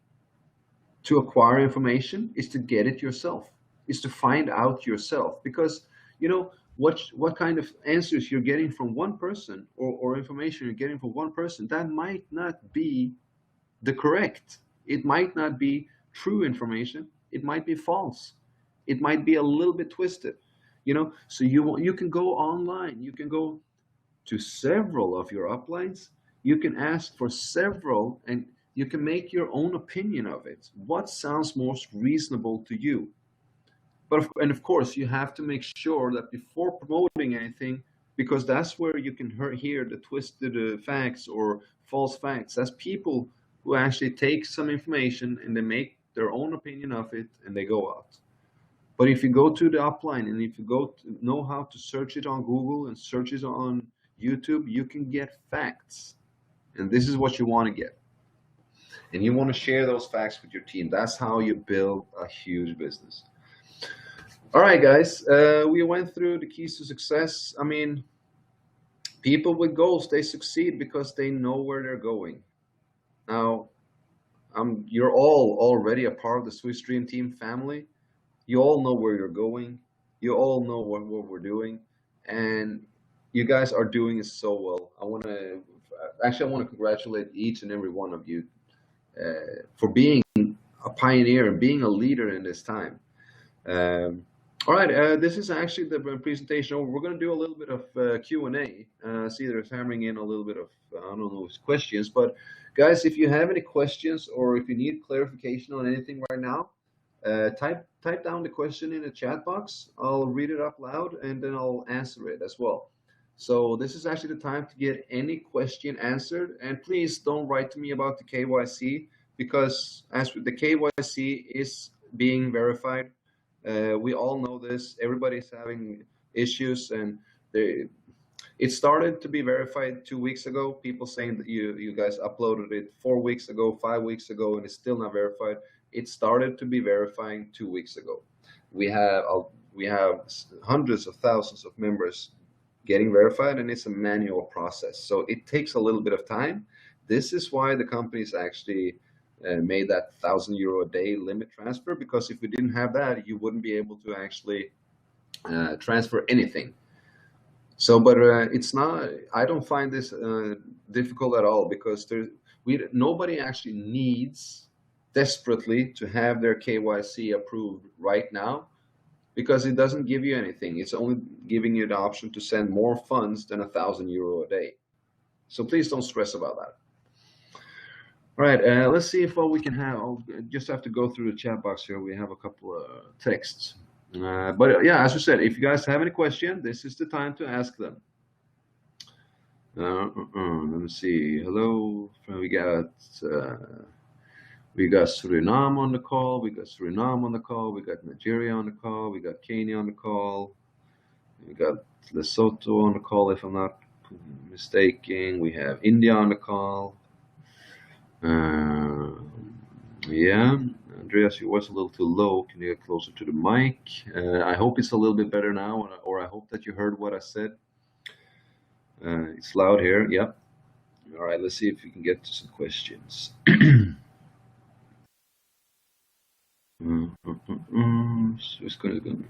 to acquire information is to get it yourself, is to find out yourself, because you know what kind of answers you're getting from one person, or information you're getting from one person, that might not be the correct. It might not be true information. It might be false. It might be a little bit twisted. You know, so you can go online. You can go to several of your uplines. You can ask for several, and you can make your own opinion of it. What sounds most reasonable to you? And of course, you have to make sure that before promoting anything, because that's where you can hear the twisted facts or false facts. That's people who actually take some information and they make their own opinion of it and they go out. But if you go to the upline and if you go to know how to search it on Google and search it on YouTube, you can get facts. And this is what you want to get. And you want to share those facts with your team. That's how you build a huge business. All right, guys, we went through the keys to success. I mean, people with goals, they succeed because they know where they're going. Now, you're all already a part of the Swiss Dream Team family. You all know where you're going. You all know what we're doing, and you guys are doing it so well. I want to congratulate each and every one of you for being a pioneer and being a leader in this time. All right, this is actually the presentation over. We're going to do a little bit of Q&A. See, there's hammering in a little bit of, I don't know, questions. But guys, if you have any questions or if you need clarification on anything right now, type down the question in the chat box. I'll read it up loud and then I'll answer it as well. So this is actually the time to get any question answered. And please don't write to me about the KYC, because as with the KYC is being verified, we all know this. Everybody's having issues, and it started to be verified 2 weeks ago. People saying that you guys uploaded it 4 weeks ago, 5 weeks ago, and it's still not verified. It started to be verifying 2 weeks ago. We have hundreds of thousands of members getting verified, and it's a manual process, so it takes a little bit of time. This is why the companies actually made that €1,000 a day limit transfer, because if we didn't have that, you wouldn't be able to actually transfer anything. So, but it's not. I don't find this difficult at all, because nobody actually needs desperately to have their KYC approved right now, because it doesn't give you anything. It's only giving you the option to send more funds than €1,000 a day. So please don't stress about that. All right, let's see if what we can have. I'll just have to go through the chat box here. We have a couple of texts. But yeah, as I said, if you guys have any question, this is the time to ask them. Let me see. Hello, we got Suriname on the call. We got Suriname on the call. We got Nigeria on the call. We got Kenya on the call. We got Lesotho on the call, if I'm not mistaken. We have India on the call. Yeah, Andreas, your voice a little too low. Can you get closer to the mic? I hope it's a little bit better now, or I hope that you heard what I said. It's loud here. Yep. All right, let's see if we can get to some questions. So it's going to.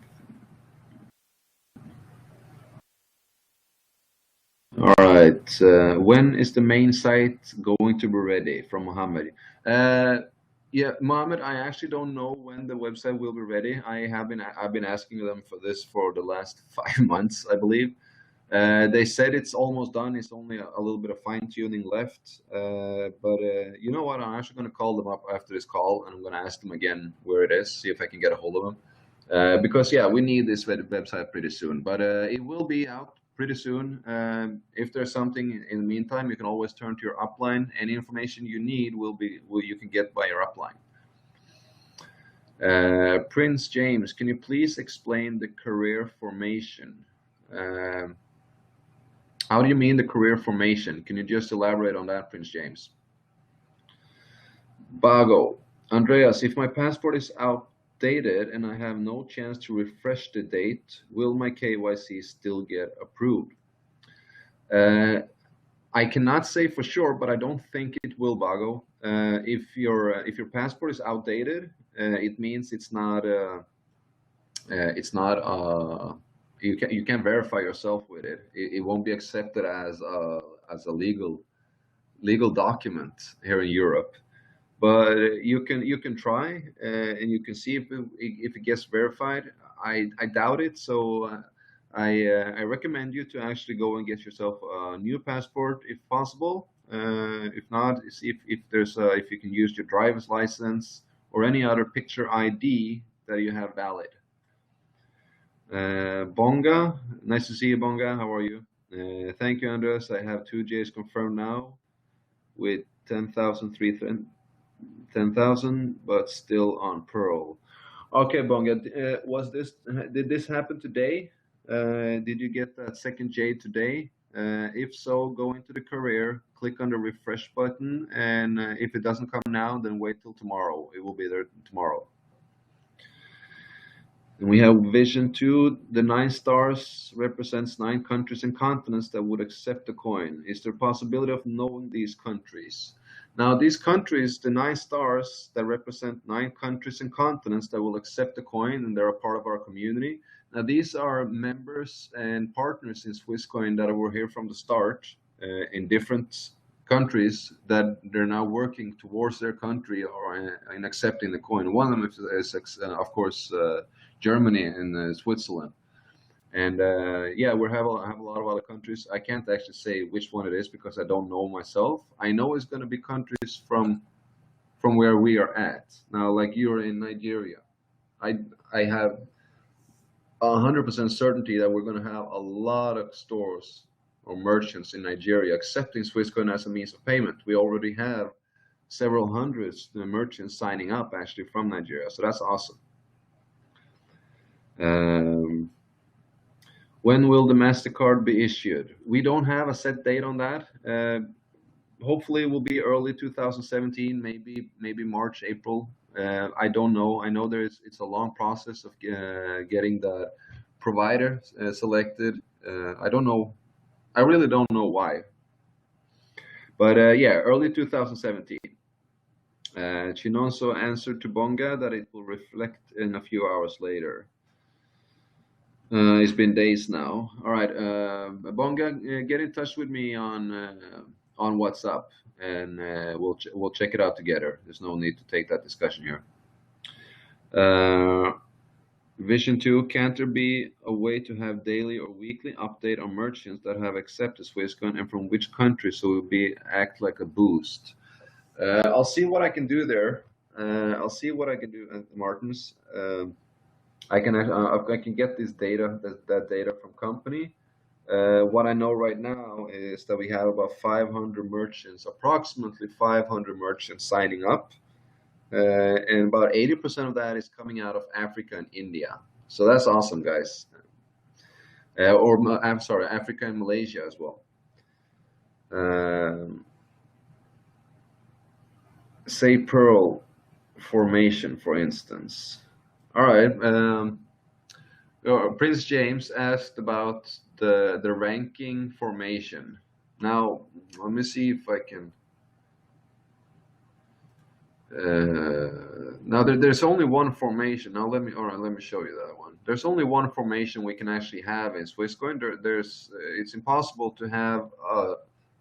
All right. When is the main site going to be ready? From Mohammed. Yeah, Mohammed, I actually don't know when the website will be ready. I've been asking them for this for the last 5 months, I believe. They said it's almost done. It's only a little bit of fine tuning left. But you know what? I'm actually going to call them up after this call, and I'm going to ask them again where it is, see if I can get a hold of them. Because yeah, we need this website pretty soon. But it will be out pretty soon. If there's something in the meantime, you can always turn to your upline. Any information you need you can get by your upline. Prince James, can you please explain the career formation? How do you mean the career formation? Can you just elaborate on that, Prince James? Bago, Andreas, if my passport is outdated and I have no chance to refresh the date, will my KYC still get approved? I cannot say for sure, but I don't think it will, Bago. If your passport is outdated, it means it's not you can't verify yourself with it. It won't be accepted as a legal document here in Europe. But you can try and you can see if it gets verified. I doubt it, so I recommend you to actually go and get yourself a new passport if possible. If not, see if you can use your driver's license or any other picture ID that you have valid. Bonga, nice to see you, Bonga. How are you? Thank you, Andres. I have 2 J's confirmed now with 10,000, 10,000, but still on Pearl. Okay, Bonga, did this happen today? Did you get that second jade today? If so, go into the career, click on the refresh button, and if it doesn't come now, then wait till tomorrow. It will be there tomorrow. And we have Vision 2. The 9 stars represents 9 countries and continents that would accept the coin. Is there a possibility of knowing these countries? Now, these countries, the 9 stars that represent 9 countries and continents that will accept the coin, and they're a part of our community. Now, these are members and partners in Swisscoin that were here from the start in different countries that they're now working towards their country or in accepting the coin. One of them is of course, Germany and Switzerland. And yeah, we have a lot of other countries. I can't actually say which one it is because I don't know myself. I know it's going to be countries from where we are at. Now, like you're in Nigeria, I have 100% certainty that we're going to have a lot of stores or merchants in Nigeria accepting Swisscoin as a means of payment. We already have several hundreds merchants signing up actually from Nigeria, so that's awesome. When will the MasterCard be issued? We don't have a set date on that. Hopefully it will be early 2017, maybe March, April. I don't know. I know it's a long process of getting the provider selected. I don't know. I really don't know why. But yeah, early 2017. Chinoso answered to Bonga that it will reflect in a few hours later. It's been days now. All right, Bonga, get in touch with me on WhatsApp, and we'll check it out together. There's no need to take that discussion here. Vision 2, can't there be a way to have daily or weekly update on merchants that have accepted Swisscoin and from which country, so it will act like a boost? I'll see what I can do there. I'll see what I can do at Martins. I can get this data, that data from company. What I know right now is that we have about 500 merchants, approximately 500 merchants signing up, and about 80% of that is coming out of Africa and India. So that's awesome, guys. I'm sorry, Africa and Malaysia as well. Say Pearl formation, for instance. All right. Prince James asked about the ranking formation. Now, let me see if I can. Now there's only one formation. Now let me show you that one. There's only one formation we can actually have in Swisscoin. It's impossible to have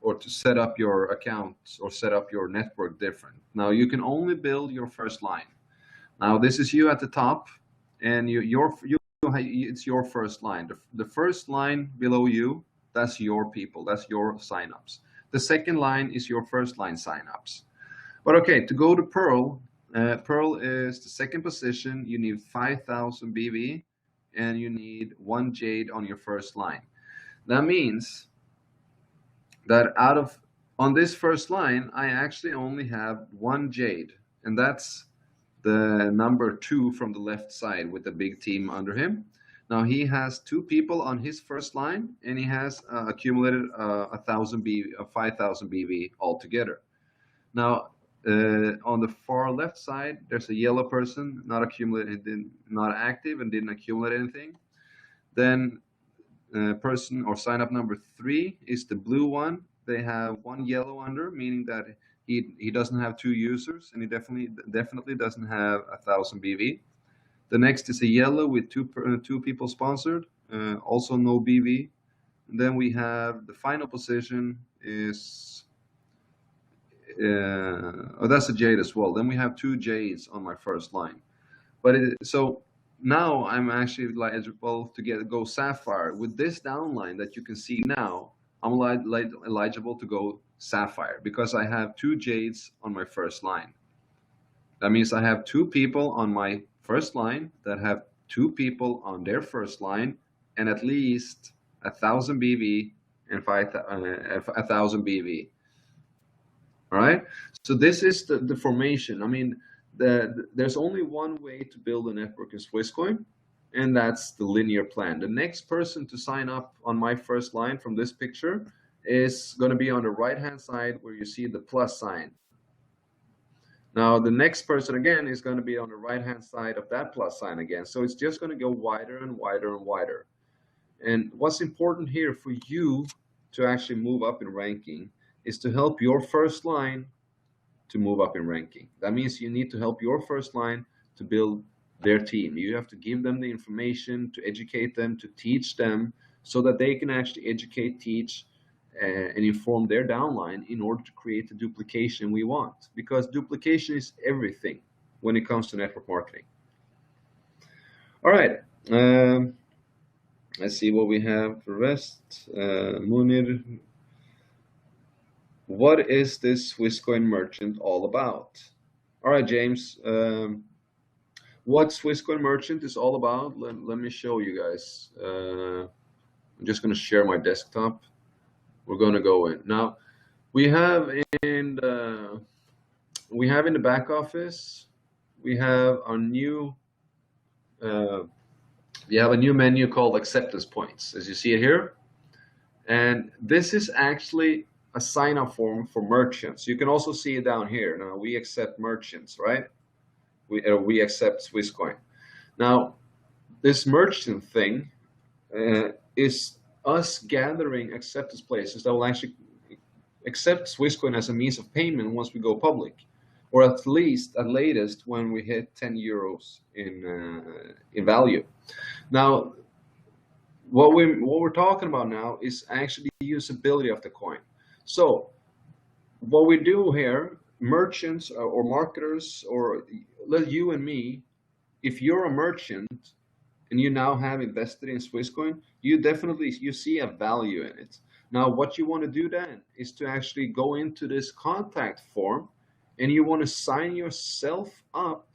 or to set up your account or set up your network different. Now you can only build your first line. Now this is you at the top, and it's your first line. The first line below you, that's your people, that's your signups. The second line is your first line signups. But okay, to go to Pearl, Pearl is the second position. You need 5,000 BV, and you need 1 jade on your first line. That means that on this first line, I actually only have 1 jade, and that's the number 2 from the left side with the big team under him. Now he has 2 people on his first line, and he has accumulated 5,000 BV altogether. Now on the far left side, there's a yellow person, not active, and didn't accumulate anything. Then person or sign up number 3 is the blue one. They have 1 yellow under, meaning that he doesn't have 2 users, and he definitely doesn't have 1,000 BV. The next is a yellow with 2 people sponsored, also no BV. And then we have the final position is that's a jade as well. Then we have 2 jades on my first line. But so now I'm actually eligible to go sapphire. With this downline that you can see now, I'm eligible to go sapphire because I have 2 jades on my first line. That means I have 2 people on my first line that have 2 people on their first line, and at least 1,000 BV and 1,000 BV. All right. So this is the formation. I mean, there's only one way to build a network in Swisscoin, and that's the linear plan. The next person to sign up on my first line from this picture is going to be on the right hand side where you see the plus sign. Now the next person again is going to be on the right hand side of that plus sign again. So it's just going to go wider and wider and wider. And what's important here for you to actually move up in ranking is to help your first line to move up in ranking. That means you need to help your first line to build their team. You have to give them the information, to educate them, to teach them, so that they can actually educate, teach, and inform their downline in order to create the duplication we want. Because duplication is everything when it comes to network marketing. All right. Let's see what we have for the rest. Munir, what is this Swisscoin merchant all about? All right, James. What Swisscoin merchant is all about? Let me show you guys. I'm just going to share my desktop. We're going to go in now. We have in the back office. We have a new menu called acceptance points, as you see it here. And this is actually a sign-up form for merchants. You can also see it down here. Now we accept merchants, right? We accept Swisscoin. Now this merchant thing is us gathering acceptance places that will actually accept Swisscoin as a means of payment once we go public, or at latest when we hit 10 euros in value. Now what we're talking about now is actually the usability of the coin. So what we do here, merchants or marketers, or you and me, if you're a merchant and you now have invested in Swisscoin, you see a value in it. Now what you want to do then is to actually go into this contact form and you want to sign yourself up,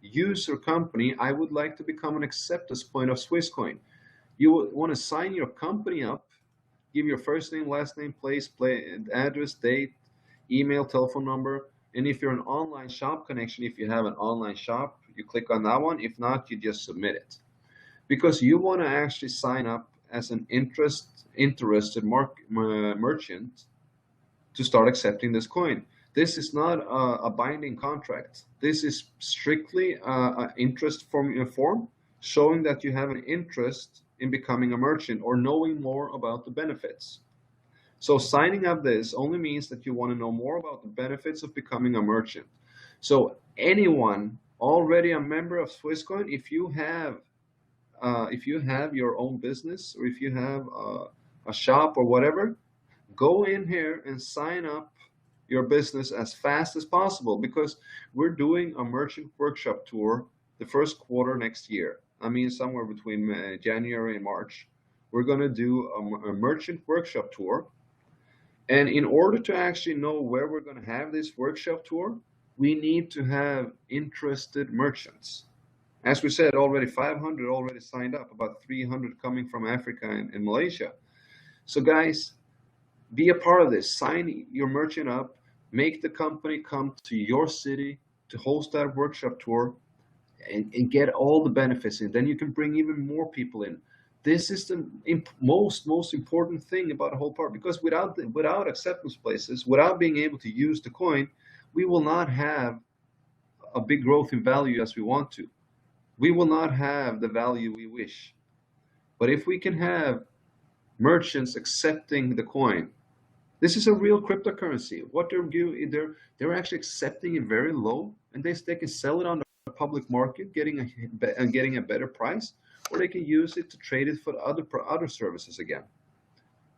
user company. I would like to become an acceptance point of Swisscoin. You want to sign your company up, give your first name, last name, place, address, date, email, telephone number. And if you're an online shop connection, if you have an online shop, you click on that one. If not, you just submit it. Because you want to actually sign up as an interested merchant to start accepting this coin. This is not a binding contract. This is strictly an interest form showing that you have an interest in becoming a merchant or knowing more about the benefits. So signing up this only means that you want to know more about the benefits of becoming a merchant. So anyone already a member of Swisscoin, if you have your own business, or if you have a shop or whatever, go in here and sign up your business as fast as possible, because we're doing a merchant workshop tour the first quarter next year. I mean, somewhere between January and March, we're going to do a merchant workshop tour. And in order to actually know where we're going to have this workshop tour, we need to have interested merchants. As we said, already 500 already signed up, about 300 coming from Africa and Malaysia. So guys, be a part of this. Sign your merchant up, make the company come to your city to host that workshop tour, and get all the benefits in. Then you can bring even more people in. This is the most important thing about the whole part, because without acceptance places, without being able to use the coin, we will not have a big growth in value as we want to. We will not have the value we wish. But if we can have merchants accepting the coin, this is a real cryptocurrency. What they're actually accepting it very low, and they can sell it on the public market, getting a better price, or they can use it to trade it for other services again.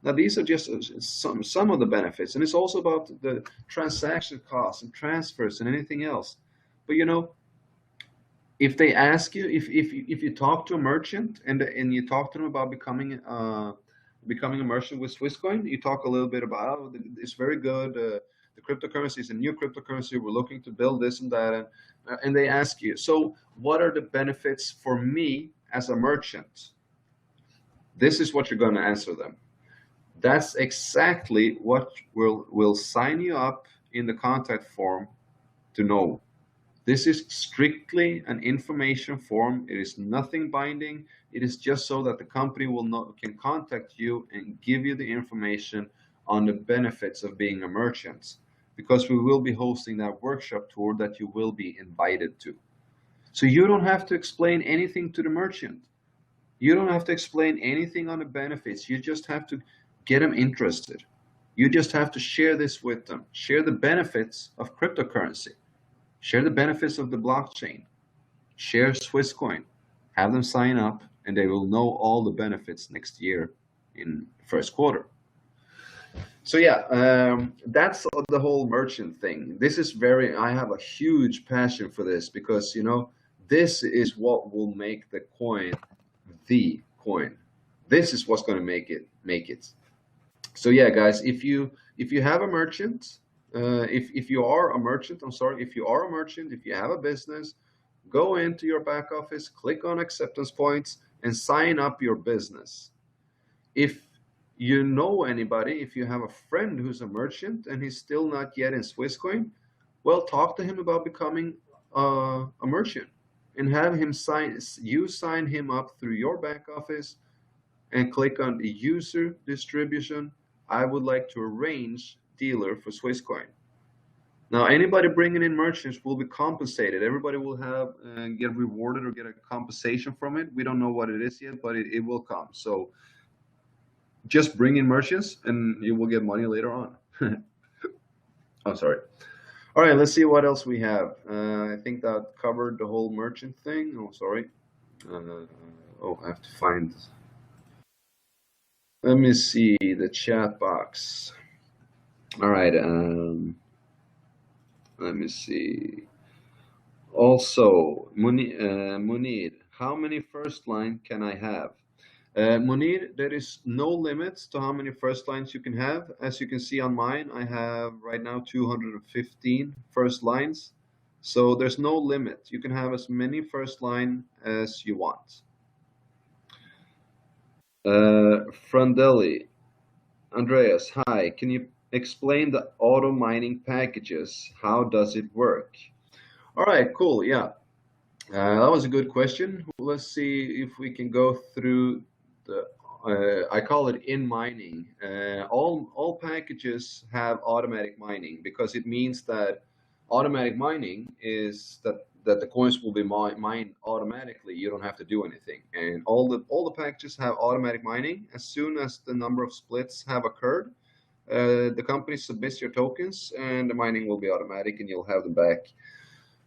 Now these are just some of the benefits, and it's also about the transaction costs and transfers and anything else. But if they ask you, if you talk to a merchant and you talk to them about becoming a merchant with Swisscoin, you talk a little bit about, oh, it's very good. The cryptocurrency is a new cryptocurrency. We're looking to build this and that, and they ask you, so what are the benefits for me as a merchant? This is what you're going to answer them. That's exactly what will sign you up in the contact form to know. This is strictly an information form. It is nothing binding. It is just so that the company can contact you and give you the information on the benefits of being a merchant, because we will be hosting that workshop tour that you will be invited to. So you don't have to explain anything to the merchant. You don't have to explain anything on the benefits. You just have to get them interested. You just have to share this with them. Share the benefits of cryptocurrency. Share the benefits of the blockchain. Share Swisscoin. Have them sign up, and they will know all the benefits next year in first quarter. So yeah, that's the whole merchant thing. This is I have a huge passion for this, because this is what will make the coin the coin. This is what's going to make it. So yeah, guys, if you have a merchant, if you are a merchant, if you are a merchant, if you have a business, go into your back office, click on acceptance points, and sign up your business. If you know anybody, if you have a friend who's a merchant and he's still not yet in Swisscoin, well, talk to him about becoming a merchant, and have him sign him up through your back office, and click on the user distribution. I would like to arrange dealer for Swisscoin. Now, anybody bringing in merchants will be compensated. Everybody will have get rewarded or get a compensation from it. We don't know what it is yet, but it will come. So just bring in merchants and you will get money later on. I'm sorry. All right, let's see what else we have. I think that covered the whole merchant thing. Oh, sorry. I have to find. Let me see the chat box. All right. Let me see. Also, Munir, how many first line can I have? Munir, there is no limits to how many first lines you can have. As you can see on mine, I have right now 215 first lines. So there's no limit. You can have as many first line as you want. Frandelli, Andreas, hi. Can you explain the auto mining packages? How does it work? All right, cool. Yeah, that was a good question. Let's see if we can go through the. I call it in mining. All packages have automatic mining, because it means that automatic mining is that the coins will be mined automatically. You don't have to do anything, and all the packages have automatic mining. As soon as the number of splits have occurred, the company submits your tokens, and the mining will be automatic, and you'll have them back.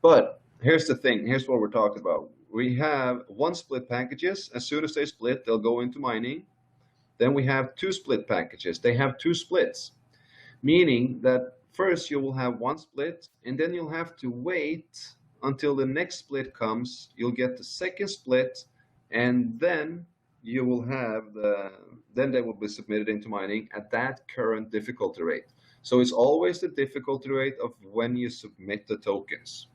But here's the thing. Here's what we're talking about. We have one split packages. As soon as they split, they'll go into mining. Then we have two split packages. They have two splits, meaning that first you will have one split, and then you'll have to wait until the next split comes. You'll get the second split, and then you will have then they will be submitted into mining at that current difficulty rate. So it's always the difficulty rate of when you submit the tokens.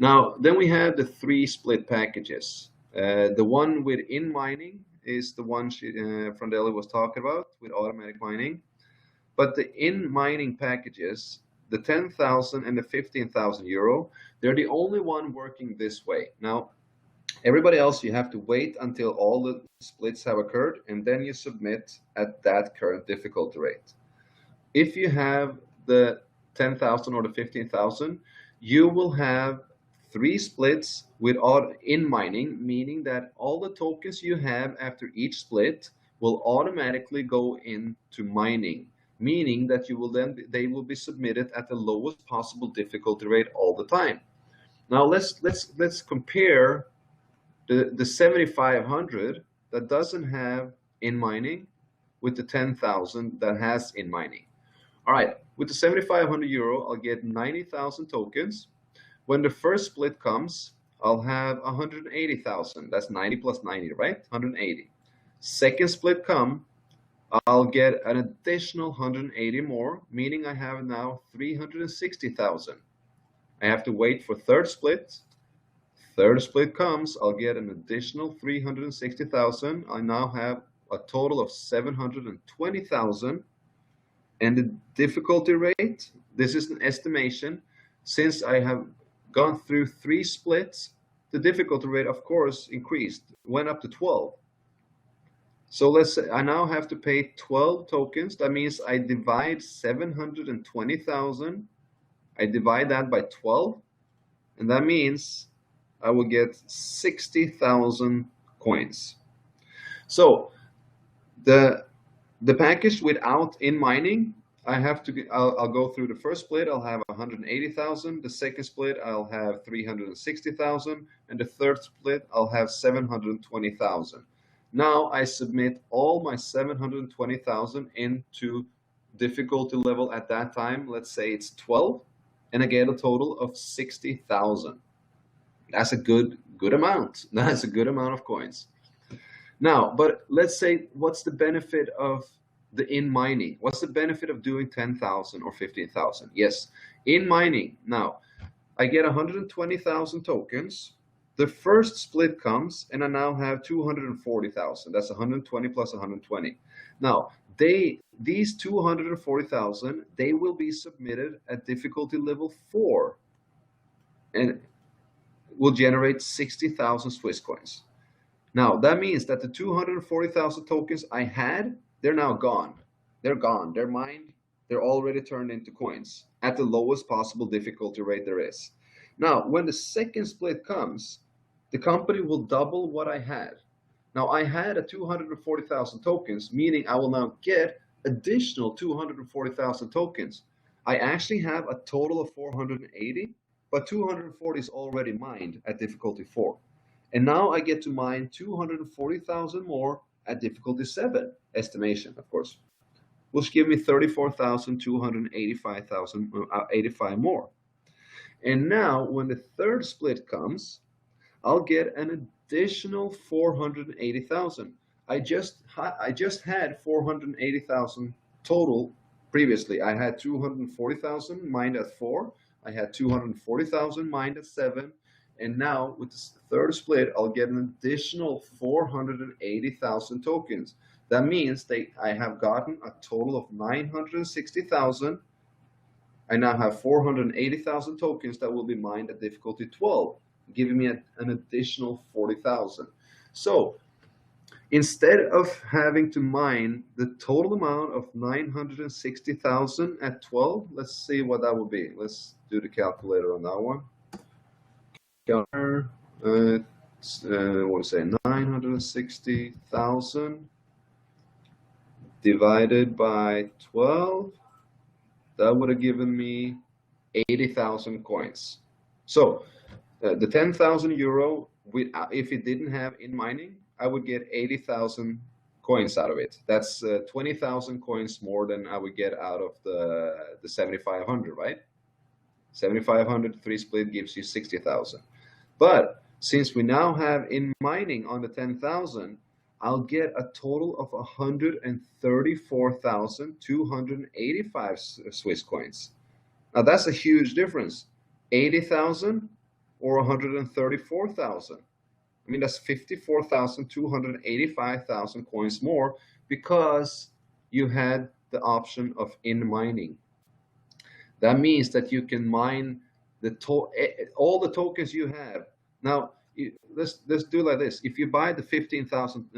Now, then we have the three split packages. The one with in mining is the one Frandelli was talking about, with automatic mining. But the in mining packages, the 10,000 and the 15,000 euro, they're the only one working this way. Now, everybody else, you have to wait until all the splits have occurred, and then you submit at that current difficulty rate. If you have the 10,000 or the 15,000, you will have three splits with in mining, meaning that all the tokens you have after each split will automatically go into mining, meaning that they will be submitted at the lowest possible difficulty rate all the time. Now let's compare the 7,500 that doesn't have in mining with the 10,000 that has in mining. All right, with the 7,500 euro, I'll get 90,000 tokens. When the first split comes, I'll have 180,000. That's 90 plus 90, right? 180. Second split come, I'll get an additional 180 more, meaning I have now 360,000. I have to wait for third split. Third split comes, I'll get an additional 360,000. I now have a total of 720,000. And the difficulty rate, this is an estimation. Since I have gone through 3 splits, the difficulty rate, of course, increased, went up to 12. So let's say I now have to pay 12 tokens. That means I divide 720,000. I divide that by 12, and that means I will get 60,000 coins. So the package without in mining, I'll go through the first split. I'll have 180,000. The second split, I'll have 360,000, and the third split, I'll have 720,000. Now I submit all my 720,000 into difficulty level at that time. Let's say it's 12, and I get a total of 60,000. That's a good amount. That's a good amount of coins. Now, but let's say, what's the benefit of the in mining? What's the benefit of doing 10,000 or 15,000? Yes, in mining. Now, I get 120,000 tokens. The first split comes, and I now have 240,000. That's 120 plus 120. Now, these 240,000, they will be submitted at difficulty level 4, and will generate 60,000 Swiss coins. Now, that means that the 240,000 tokens I had, they're now gone. They're gone. They're mined. They're already turned into coins at the lowest possible difficulty rate there is. Now, when the second split comes, the company will double what I had. Now, I had a 240,000 tokens, meaning I will now get additional 240,000 tokens. I actually have a total of 480, but 240 is already mined at difficulty 4. And now I get to mine 240,000 more at difficulty 7, estimation, of course, which give me 84,285 more. And now when the third split comes, I'll get an additional 480,000. I just had 480,000 total previously. I had 240,000 mined at 4. I had 240,000 mined at 7. And now with the third split, I'll get an additional 480,000 tokens. That means I have gotten a total of 960,000. I now have 480,000 tokens that will be mined at difficulty 12, giving me an additional 40,000. So instead of having to mine the total amount of 960,000 at 12, let's see what that would be. Let's do the calculator on that one. I want to say 960,000 divided by 12. That would have given me 80,000 coins. So the 10,000 euro, if it didn't have in mining, I would get 80,000 coins out of it. That's 20,000 coins more than I would get out of the 7,500, right? 7,500 3 split gives you 60,000. But since we now have in mining on the 10,000, I'll get a total of 134,285 Swiss coins. Now that's a huge difference. 80,000 or 134,000. I mean, that's 54,285,000 coins more because you had the option of in mining. That means that you can mine all the tokens you have. Now, let's do like this. If you buy the 15,000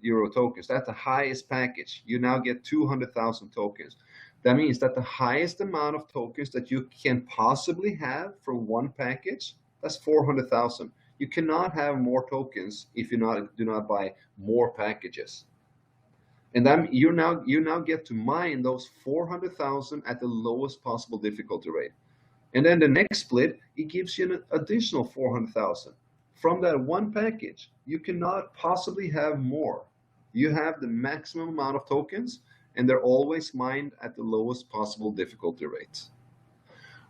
euro tokens, that's the highest package. You now get 200,000 tokens. That means that the highest amount of tokens that you can possibly have from one package, that's 400,000. You cannot have more tokens if you do not buy more packages. And then you now get to mine those 400,000 at the lowest possible difficulty rate. And then the next split, it gives you an additional 400,000. From that one package, you cannot possibly have more. You have the maximum amount of tokens, and they're always mined at the lowest possible difficulty rates.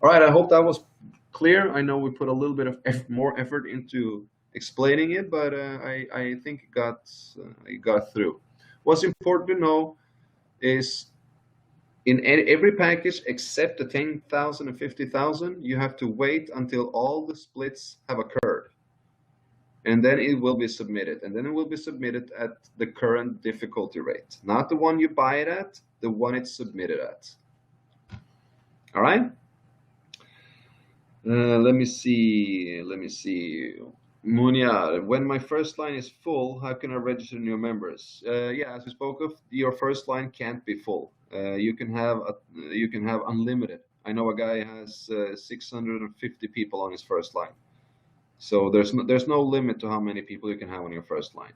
All right, I hope that was clear. I know we put a little bit of more effort into explaining it, but I think it got through. What's important to know is in every package except the 10,000 and 50,000, you have to wait until all the splits have occurred. And then it will be submitted. And then it will be submitted at the current difficulty rate. Not the one you buy it at, the one it's submitted at. All right. Let me see. Let me see. Munia, when my first line is full, how can I register new members? Yeah, as we spoke of, your first line can't be full. You can have unlimited. I know a guy has 650 people on his first line, so there's no limit to how many people you can have on your first line.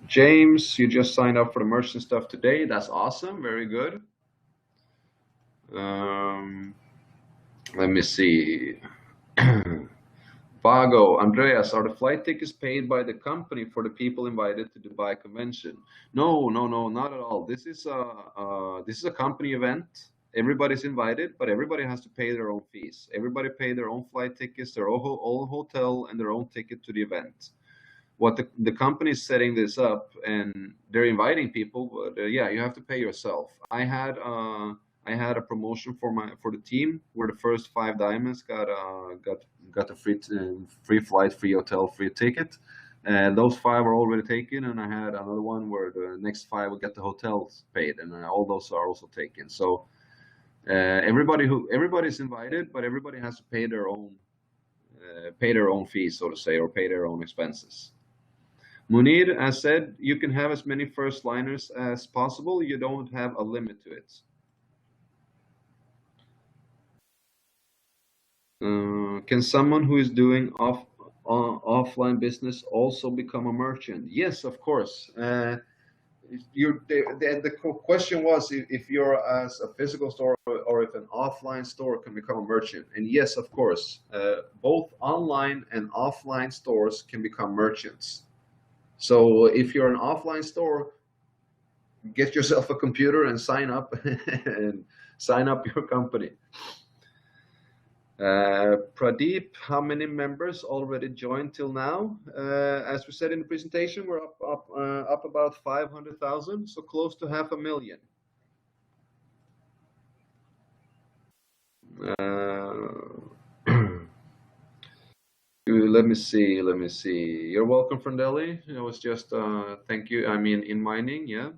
James, you just signed up for the merchant stuff today. That's awesome. Very good. Let me see. Vago, Andreas, are the flight tickets paid by the company for the people invited to Dubai convention? No, not at all. This is a company event. Everybody's invited, but everybody has to pay their own fees. Everybody pay their own flight tickets, their own hotel, and their own ticket to the event. What the company is setting this up, and they're inviting people, but yeah, you have to pay yourself. I had a promotion for the team where the first 5 diamonds got a free flight, free hotel, free ticket. Those 5 are already taken, and I had another one where the next 5 will get the hotels paid, and all those are also taken. So everybody's invited, but everybody has to pay their own fees, so to say, or pay their own expenses. Munir, as said, you can have as many first liners as possible. You don't have a limit to it. Can someone who is doing offline business also become a merchant? Yes, of course. The question was if you're as a physical store or if an offline store can become a merchant. And yes, of course, both online and offline stores can become merchants. So if you're an offline store, get yourself a computer and sign up and sign up your company. Pradeep, how many members already joined till now? As we said in the presentation, we're up about 500,000, so close to 500,000. Let me see. You're welcome from Delhi. It was just thank you. I mean, in mining, yeah.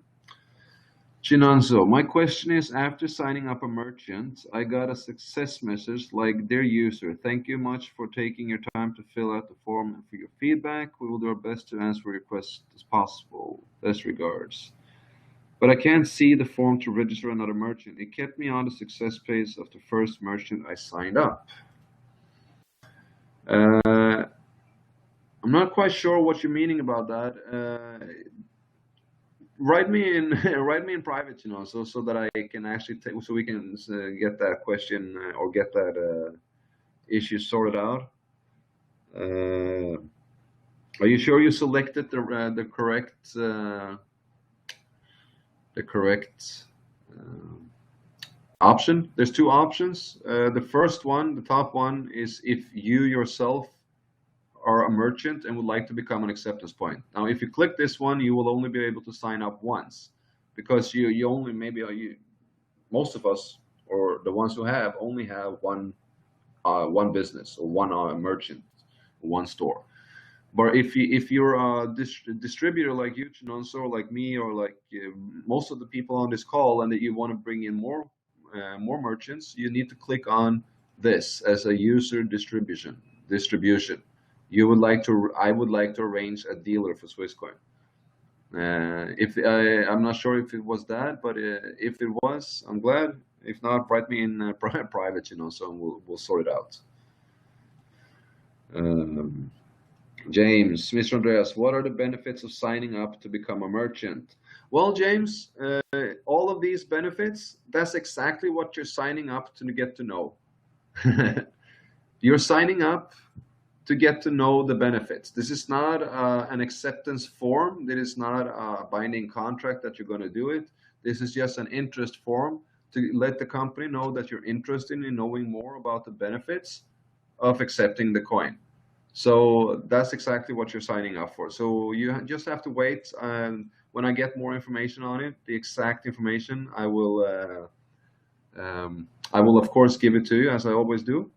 Chinanzo, my question is, after signing up a merchant, I got a success message like, dear user, thank you much for taking your time to fill out the form and for your feedback. We will do our best to answer your questions as possible. Best regards. But I can't see the form to register another merchant. It kept me on the success page of the first merchant I signed up. I'm not quite sure what you're meaning about that. Write me in private, so that I can actually so we can get that question or get that issue sorted out. Are you sure you selected the correct option? There's 2 options. The first one, the top one, is if you yourself are a merchant and would like to become an acceptance point. Now, if you click this one, you will only be able to sign up once, because you only most of us, or the ones who have, only have one business or one merchant, one store. But if you're a distributor like you, Chinonso, or like me, or like most of the people on this call, and that you want to bring in more merchants, you need to click on this as a user distribution. I would like to arrange a dealer for Swisscoin. I'm not sure if it was that, but if it was, I'm glad. If not, write me in private, so we'll sort it out. James, Mr. Andreas, what are the benefits of signing up to become a merchant? Well, James, all of these benefits, that's exactly what you're signing up to get to know. You're signing up to get to know the benefits. This is not an acceptance form. This is not a binding contract that you're going to do it. This is just an interest form to let the company know that you're interested in knowing more about the benefits of accepting the coin. So that's exactly what you're signing up for. So you just have to wait. When I get more information on it, the exact information, I will of course give it to you, as I always do.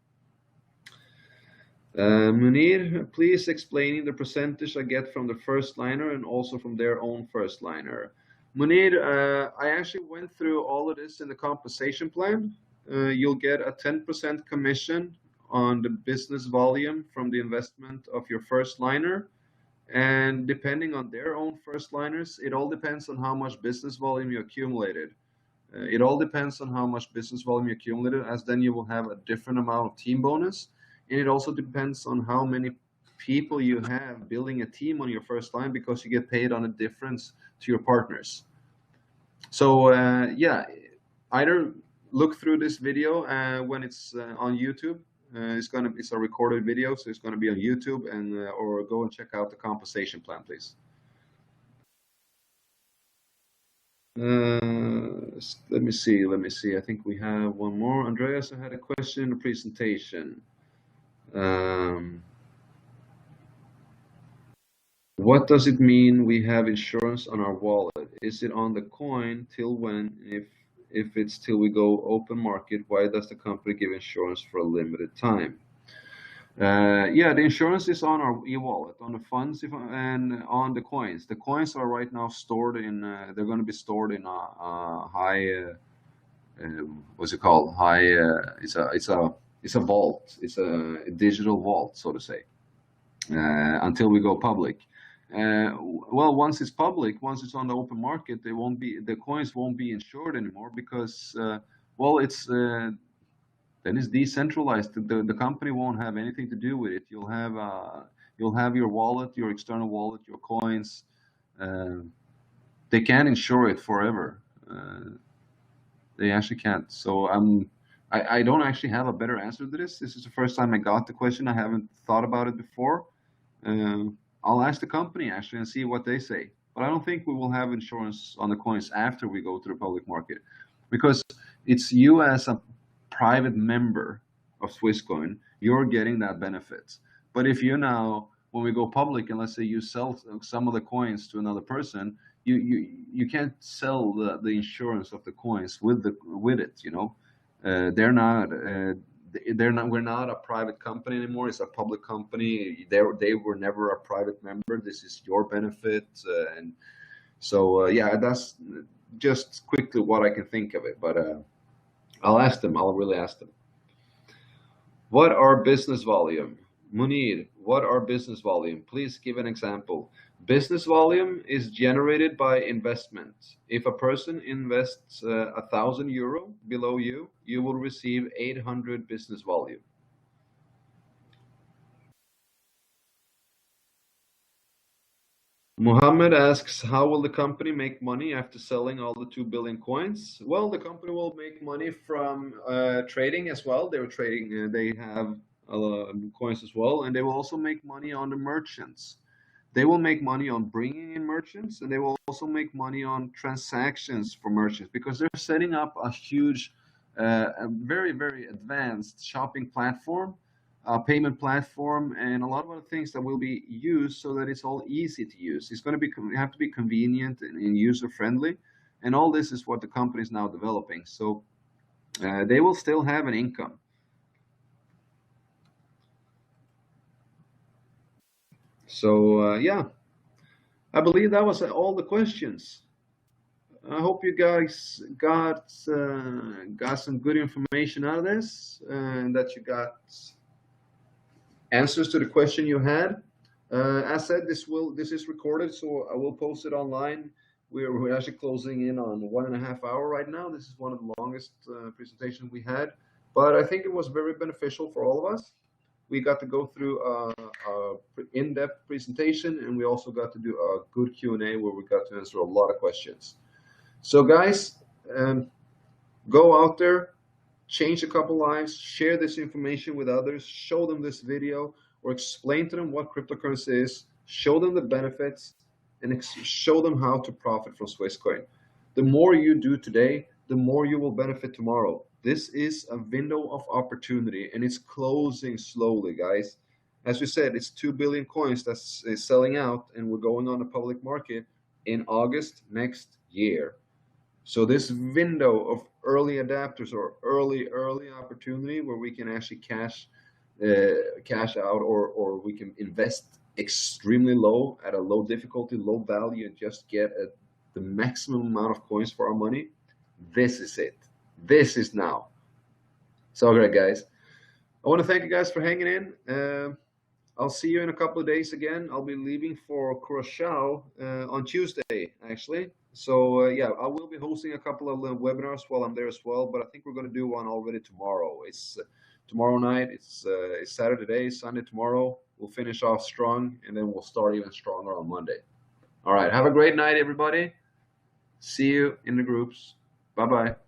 Munir, please explaining the percentage I get from the first liner and also from their own first liner. Munir, I actually went through all of this in the compensation plan. You'll get a 10% commission on the business volume from the investment of your first liner. And depending on their own first liners, it all depends on how much business volume you accumulated. It all depends on how much business volume you accumulated, as then you will have a different amount of team bonus. And it also depends on how many people you have building a team on your first line, because you get paid on a difference to your partners. So yeah, either look through this video when it's on YouTube. It's a recorded video, so it's gonna be on YouTube, and or go and check out the compensation plan, please. Let me see. I think we have one more. Andreas, I had a question in the presentation. What does it mean we have insurance on our wallet? Is it on the coin till when? If it's till we go open market, why does the company give insurance for a limited time? Yeah, the insurance is on our e-wallet, on the funds, and on the coins. The coins are right now stored in. They're going to be stored in a high. What's it called? High. It's a vault. It's a digital vault, so to say, until we go public. Well, once it's public, once it's on the open market, the coins won't be insured anymore, because well, it's then it's decentralized. The company won't have anything to do with it. You'll have your wallet, your external wallet, your coins. They can't insure it forever. They actually can't. So I don't actually have a better answer to this. This is the first time I got the question. I haven't thought about it before. I'll ask the company actually and see what they say. But I don't think we will have insurance on the coins after we go to the public market, because it's you as a private member of Swisscoin, you're getting that benefit. But if you now, when we go public, and let's say you sell some of the coins to another person, you can't sell the insurance of the coins with it. You know, they're not. We're not a private company anymore. It's a public company. They were never a private member. This is your benefit, and so yeah, that's just quickly what I can think of it. But I'll ask them. I'll really ask them. What are business volume? Munir, what are business volume? Please give an example. Business volume is generated by investment. If a person invests €1,000 below you, you will receive 800 business volume. Mohammed asks, how will the company make money after selling all the 2 billion coins? Well, the company will make money from trading as well. They're trading, they have coins as well, and they will also make money on the merchants. They will make money on bringing in merchants, and they will also make money on transactions for merchants, because they're setting up a huge, a very, very advanced shopping platform, payment platform, and a lot of other things that will be used so that it's all easy to use. It's going to be have to be convenient and user friendly, and all this is what the company is now developing. So they will still have an income. So yeah, I believe that was all the questions. I hope you guys got some good information out of this, and that you got answers to the question you had. As said, this is recorded, so I will post it online. We're actually closing in on 1.5 hours right now. This is one of the longest presentations we had, but I think it was very beneficial for all of us. We got to go through a in-depth presentation, and we also got to do a good Q&A where we got to answer a lot of questions. So guys, go out there, change a couple lives, share this information with others, show them this video, or explain to them what cryptocurrency is, show them the benefits, and show them how to profit from Swisscoin. The more you do today, the more you will benefit tomorrow. This is a window of opportunity, and it's closing slowly, guys. As we said, it's 2 billion coins that's selling out, and we're going on the public market in August next year. So this window of early adapters, or early opportunity where we can actually cash cash out, or we can invest extremely low at a low difficulty, low value, and just get the maximum amount of coins for our money. This is it. This is now. So great, guys. I want to thank you guys for hanging in. I'll see you in a couple of days again. I'll be leaving for Curacao on Tuesday, actually. So yeah, I will be hosting a couple of webinars while I'm there as well. But I think we're going to do one already tomorrow. It's tomorrow night. It's Saturday today, Sunday tomorrow. We'll finish off strong, and then we'll start even stronger on Monday. All right. Have a great night, everybody. See you in the groups. Bye-bye.